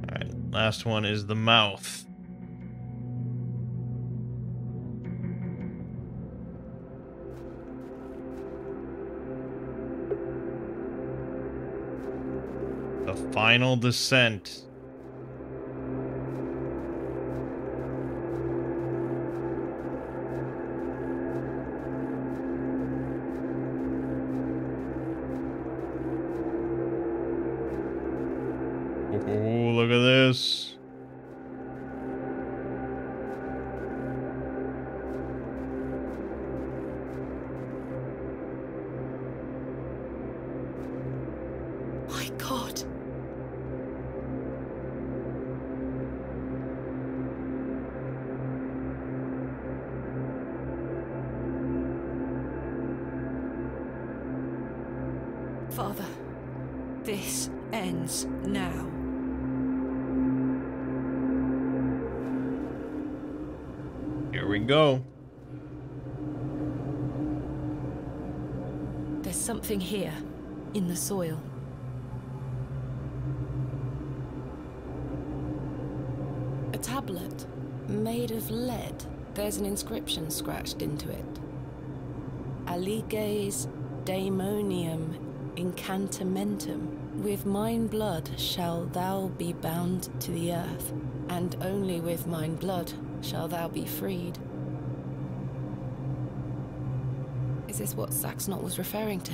Alright, last one is the mouth. The final descent. Oh, look at this. My God. Father, this ends now. Here we go. There's something here, in the soil. A tablet, made of lead. There's an inscription scratched into it. Aliges daemonium incantamentum. With mine blood shall thou be bound to the earth, and only with mine blood shall thou be freed. Is this what Saxnot was referring to?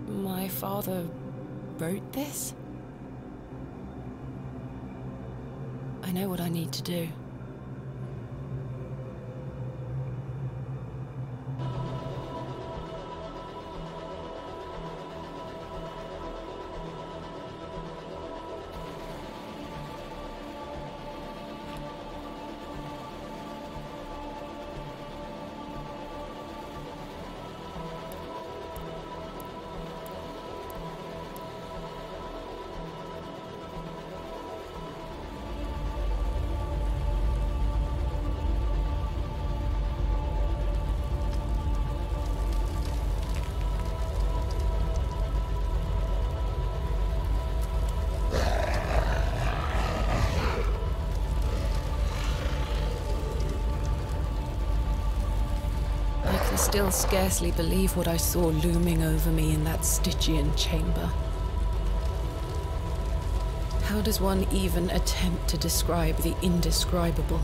My father wrote this? I know what I need to do. I still scarcely believe what I saw looming over me in that Stygian chamber. How does one even attempt to describe the indescribable?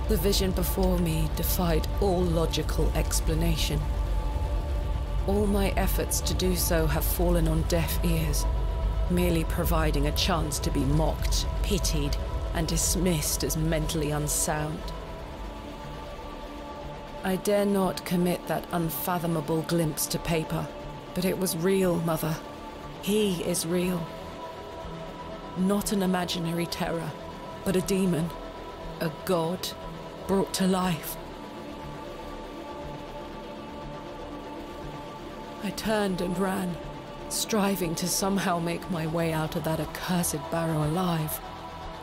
The vision before me defied all logical explanation. All my efforts to do so have fallen on deaf ears, merely providing a chance to be mocked, pitied, and dismissed as mentally unsound. I dare not commit that unfathomable glimpse to paper, but it was real, Mother. He is real. Not an imaginary terror, but a demon, a god brought to life. I turned and ran, striving to somehow make my way out of that accursed Barrow alive,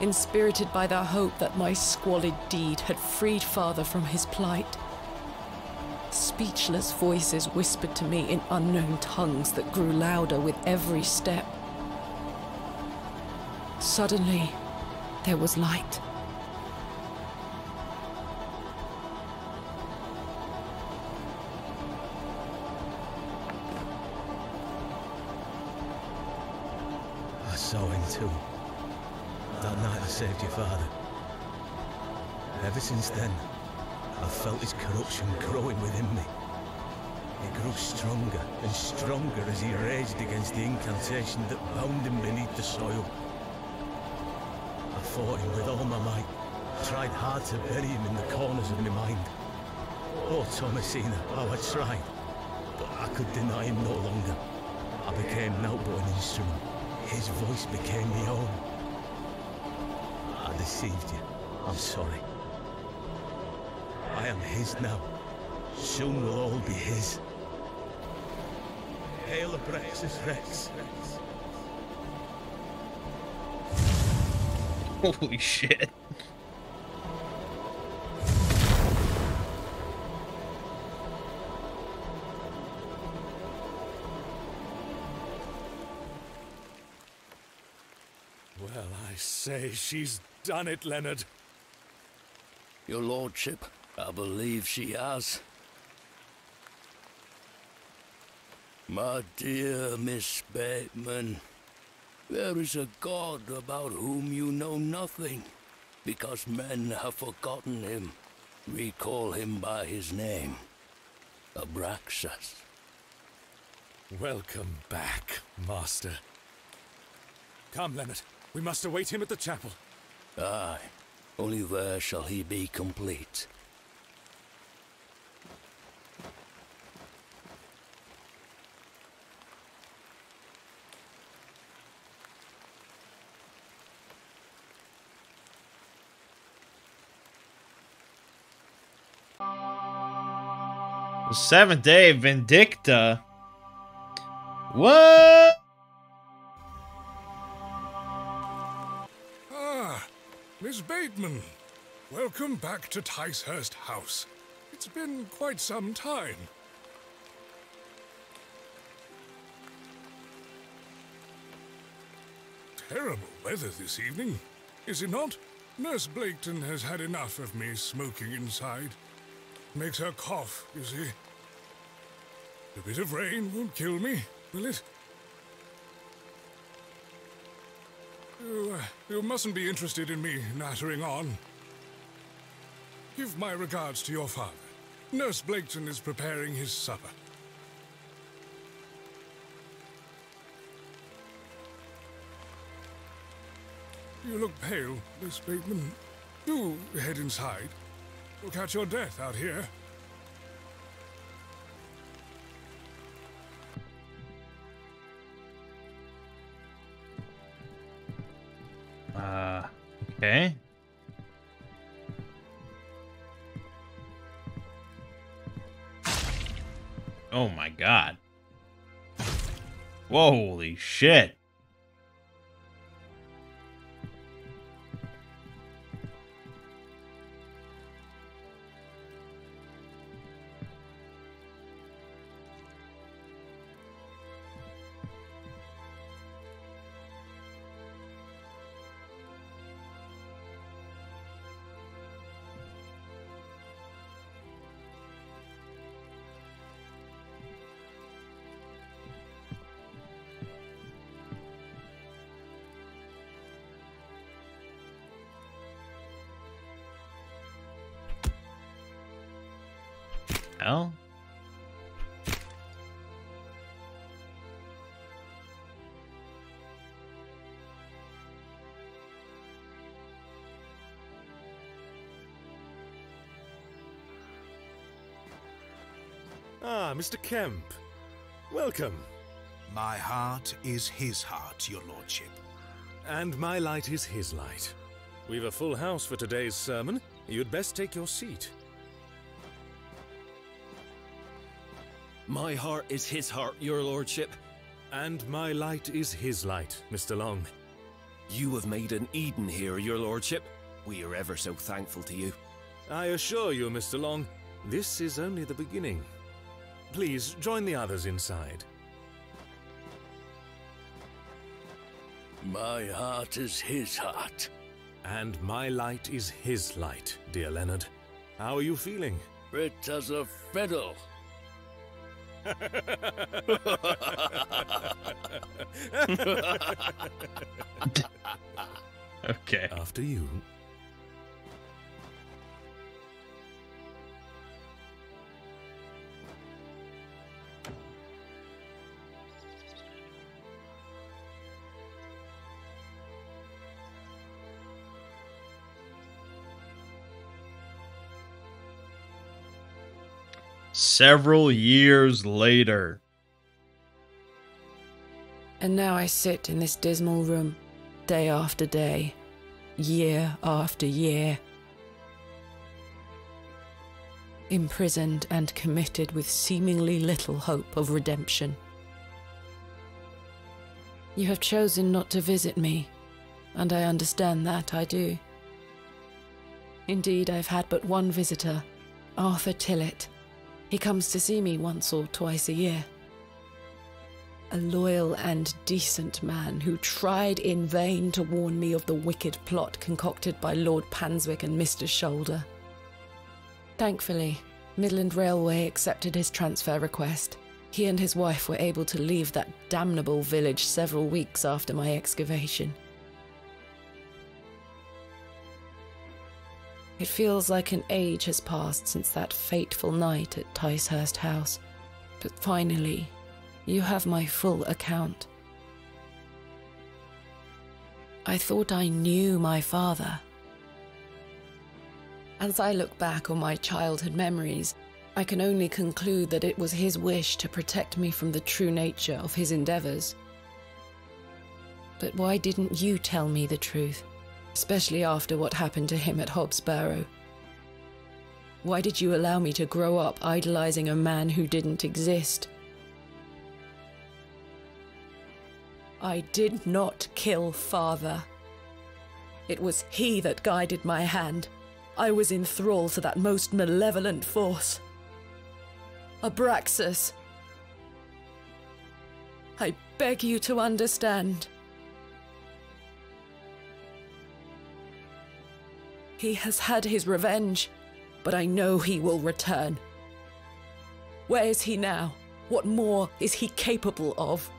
inspirited by the hope that my squalid deed had freed Father from his plight. Speechless voices whispered to me in unknown tongues that grew louder with every step. Suddenly, there was light. I saw him too. That night I saved your father. Ever since then, I've felt his corruption growing within me. He grew stronger and stronger as he raged against the incantation that bound him beneath the soil. I fought him with all my might, tried hard to bury him in the corners of my mind. Oh, Thomasina, how I tried, but I could deny him no longer. I became now but an instrument. His voice became my own. I deceived you. I'm sorry. I am his now. Soon we'll all be his. Hail Abraxas Rex. Holy shit. Well, I say, she's done it, Leonard. Your lordship, I believe she has. My dear Miss Bateman, there is a god about whom you know nothing, because men have forgotten him. We call him by his name, Abraxas. Welcome back, Master. Come, Leonard. We must await him at the chapel. Aye, only there shall he be complete. The Seventh Day Vindicta? What? Ah, Miss Bateman. Welcome back to Ticehurst House. It's been quite some time. Terrible weather this evening, is it not? Nurse Blaketon has had enough of me smoking inside. Makes her cough, you see. A bit of rain won't kill me, will it? You mustn't be interested in me nattering on. Give my regards to your father. Nurse Blaketon is preparing his supper. You look pale, Miss Bateman. Do head inside. You'll catch your death out here. Okay. Oh my god. Holy shit. hell? Ah, Mr. Kemp. Welcome. My heart is his heart, your lordship. And my light is his light. We've a full house for today's sermon. You'd best take your seat. My heart is his heart, your lordship. And my light is his light, Mr. Long. You have made an Eden here, your lordship. We are ever so thankful to you. I assure you, Mr. Long, this is only the beginning. Please, join the others inside. My heart is his heart. And my light is his light, dear Leonard. How are you feeling? Fit as a fiddle. Okay. After you. Several years later. And now I sit in this dismal room, day after day, year after year, imprisoned and committed with seemingly little hope of redemption. You have chosen not to visit me, and I understand that, I do. Indeed, I've had but one visitor, Arthur Tillett. He comes to see me once or twice a year. A loyal and decent man who tried in vain to warn me of the wicked plot concocted by Lord Panswick and Mr. Shoulder. Thankfully, Midland Railway accepted his transfer request. He and his wife were able to leave that damnable village several weeks after my excavation. It feels like an age has passed since that fateful night at Ticehurst House, but finally, you have my full account. I thought I knew my father. As I look back on my childhood memories, I can only conclude that it was his wish to protect me from the true nature of his endeavours. But why didn't you tell me the truth? Especially after what happened to him at Hobbs Barrow. Why did you allow me to grow up idolizing a man who didn't exist? I did not kill father. It was he that guided my hand. I was in thrall to that most malevolent force. Abraxas. I beg you to understand. He has had his revenge, but I know he will return. Where is he now? What more is he capable of?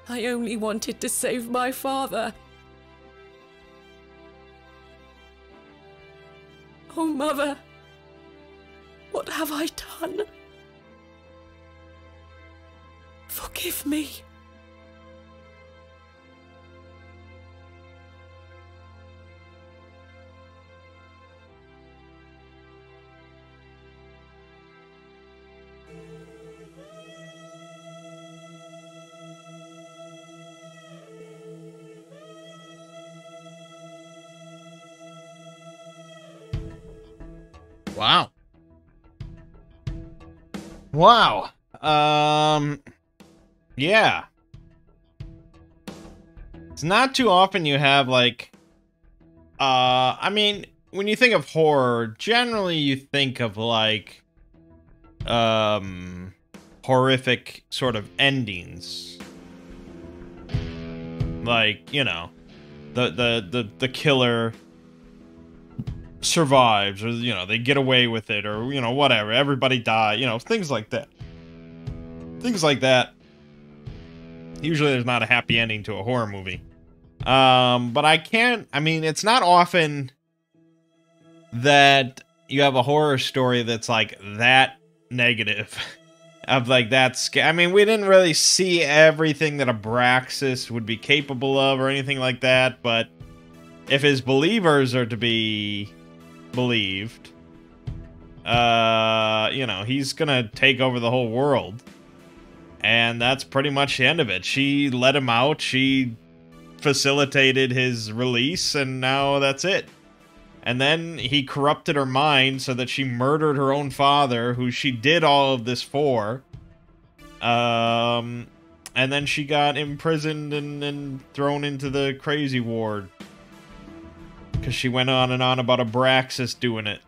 I only wanted to save my father. Oh, Mother, what have I done? Forgive me. Wow. Wow. Yeah. It's not too often you have, like, I mean, when you think of horror, generally you think of, like, horrific sort of endings. Like, you know, the killer survives, or, you know, they get away with it, or, you know, whatever, everybody die, you know, things like that. Things like that. Usually there's not a happy ending to a horror movie. But I mean, it's not often that you have a horror story that's like that negative. Of like I mean, we didn't really see everything that Abraxas would be capable of or anything like that, but if his believers are to be believed, you know, he's gonna take over the whole world. And that's pretty much the end of it. She let him out, she facilitated his release, and now that's it. And then he corrupted her mind so that she murdered her own father, who she did all of this for. And then she got imprisoned and thrown into the crazy ward. Because she went on and on about Abraxas doing it.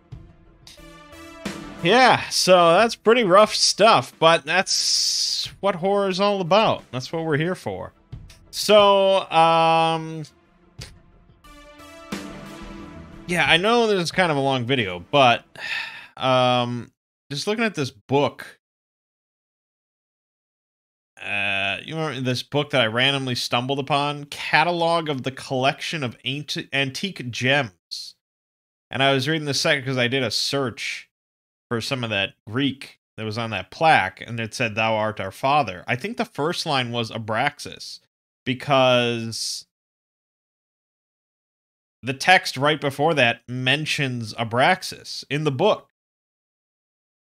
Yeah, so that's pretty rough stuff, but that's what horror is all about. That's what we're here for. So, yeah, I know this is kind of a long video, but just looking at this book, you remember this book that I randomly stumbled upon? Catalog of the Collection of Antique Gems. And I was reading this second because I did a search for some of that Greek that was on that plaque, and it said, "Thou art our father." I think the first line was Abraxas, because the text right before that mentions Abraxas in the book.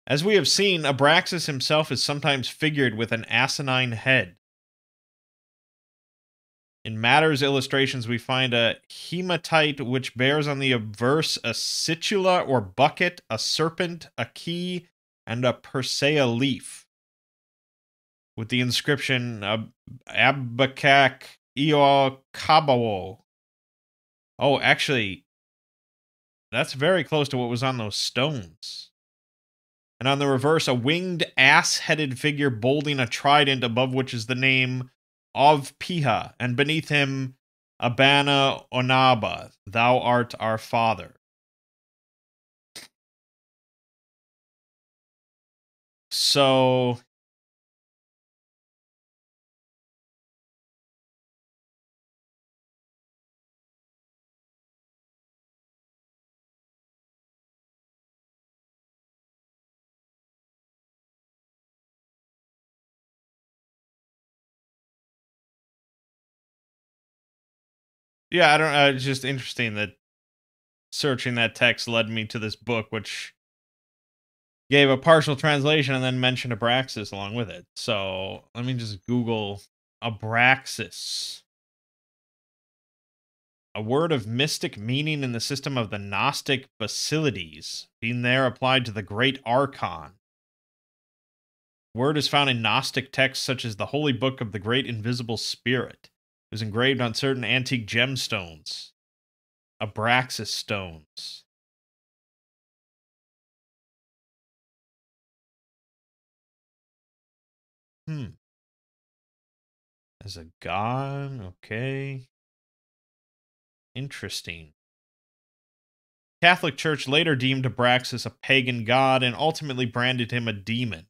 As we have seen, Abraxas himself is sometimes figured with an asinine head. In Matter's illustrations, we find a hematite which bears on the obverse a situla or bucket, a serpent, a key, and a persea leaf, with the inscription Abakak Io Kabawo. Oh, actually, that's very close to what was on those stones. And on the reverse, a winged ass-headed figure bolding a trident, above which is the name of Piha, and beneath him, Abana Onaba, thou art our father. So, yeah, I don't know, it's just interesting that searching that text led me to this book, which gave a partial translation and then mentioned Abraxas along with it. So, let me just Google Abraxas. A word of mystic meaning in the system of the Gnostic Basilides, being there applied to the Great Archon. Word is found in Gnostic texts such as the Holy Book of the Great Invisible Spirit. It was engraved on certain antique gemstones. Abraxas stones. As a god, okay. Interesting. Catholic Church later deemed Abraxas a pagan god and ultimately branded him a demon.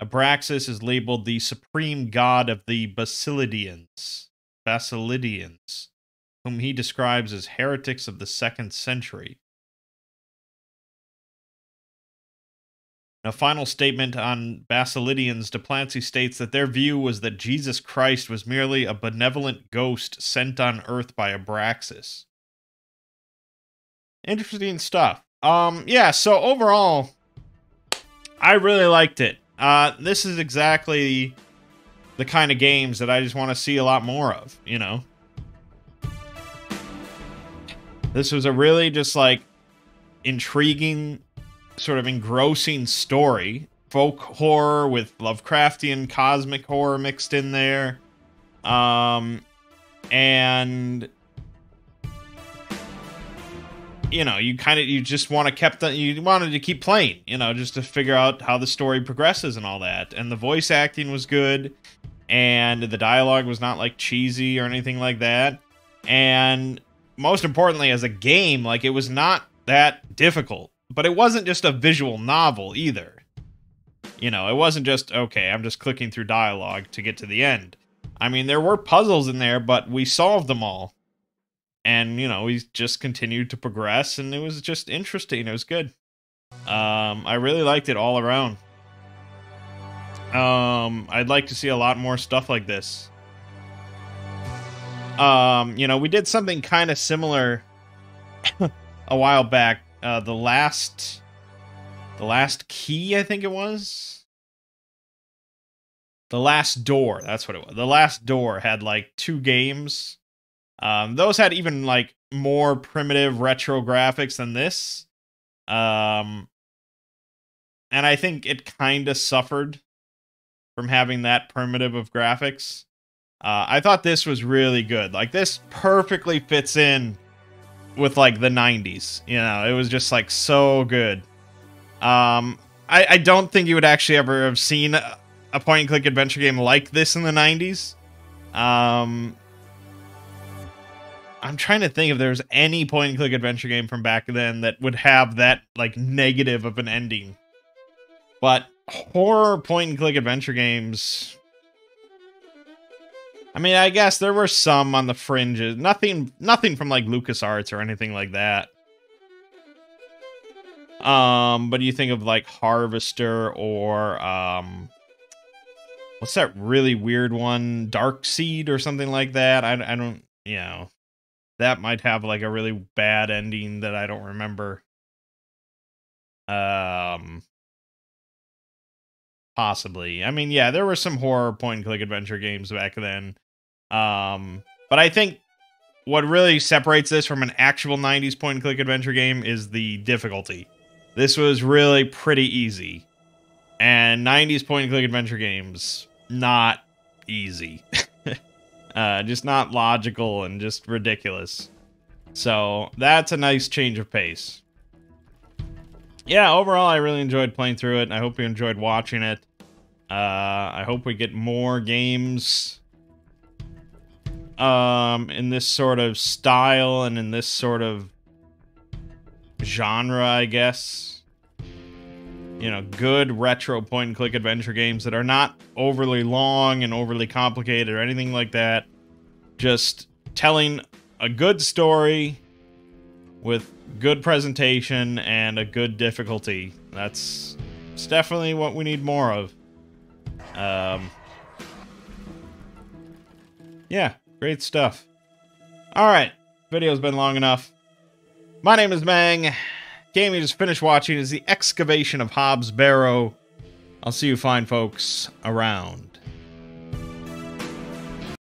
Abraxas is labeled the supreme god of the Basilidians, whom he describes as heretics of the 2nd century. A final statement on Basilidians, Duplancy states that their view was that Jesus Christ was merely a benevolent ghost sent on earth by Abraxas. Interesting stuff. Yeah, so overall, I really liked it. This is exactly the kind of games that I just want to see a lot more of, you know? This was a really just, like, intriguing, sort of engrossing story. Folk horror with Lovecraftian cosmic horror mixed in there. And you know, you just want to you wanted to keep playing, you know, just to figure out how the story progresses and all that. And the voice acting was good, and the dialogue was not like cheesy or anything like that. And most importantly, as a game, like, it was not that difficult. But it wasn't just a visual novel either. You know, it wasn't just, okay, I'm just clicking through dialogue to get to the end. I mean, there were puzzles in there, but we solved them all. And, you know, we just continued to progress, and it was just interesting. It was good. I really liked it all around. I'd like to see a lot more stuff like this. You know, we did something kind of similar a while back. The last key, I think it was. The Last Door, that's what it was. The Last Door had like 2 games. Those had even like more primitive retro graphics than this. And I think it kind of suffered from having that primitive of graphics. I thought this was really good. Like, this perfectly fits in with like the 90s. You know, it was just like so good. I don't think you would actually ever have seen a point-and-click adventure game like this in the 90s. I'm trying to think if there's any point-and-click adventure game from back then that would have that, like, negative of an ending. But horror point-and-click adventure games... I mean, I guess there were some on the fringes. Nothing from, like, LucasArts or anything like that. But you think of, like, Harvester or, what's that really weird one? Dark Seed or something like that? I don't, you know... That might have, like, a really bad ending that I don't remember. Possibly. I mean, yeah, there were some horror point-and-click adventure games back then. But I think what really separates this from an actual 90s point-and-click adventure game is the difficulty. This was really pretty easy. And 90s point-and-click adventure games, not easy. Just not logical and just ridiculous. So that's a nice change of pace. Yeah, overall, I really enjoyed playing through it, and I hope you enjoyed watching it. I hope we get more games in this sort of style and in this sort of genre, I guess. You know, good retro point-and-click adventure games that are not overly long and overly complicated or anything like that. Just telling a good story with good presentation and a good difficulty. That's definitely what we need more of. Yeah, great stuff. Alright, video's been long enough. My name is Mangg. Game you just finished watching is The Excavation of Hobbs Barrow. I'll see you fine folks around.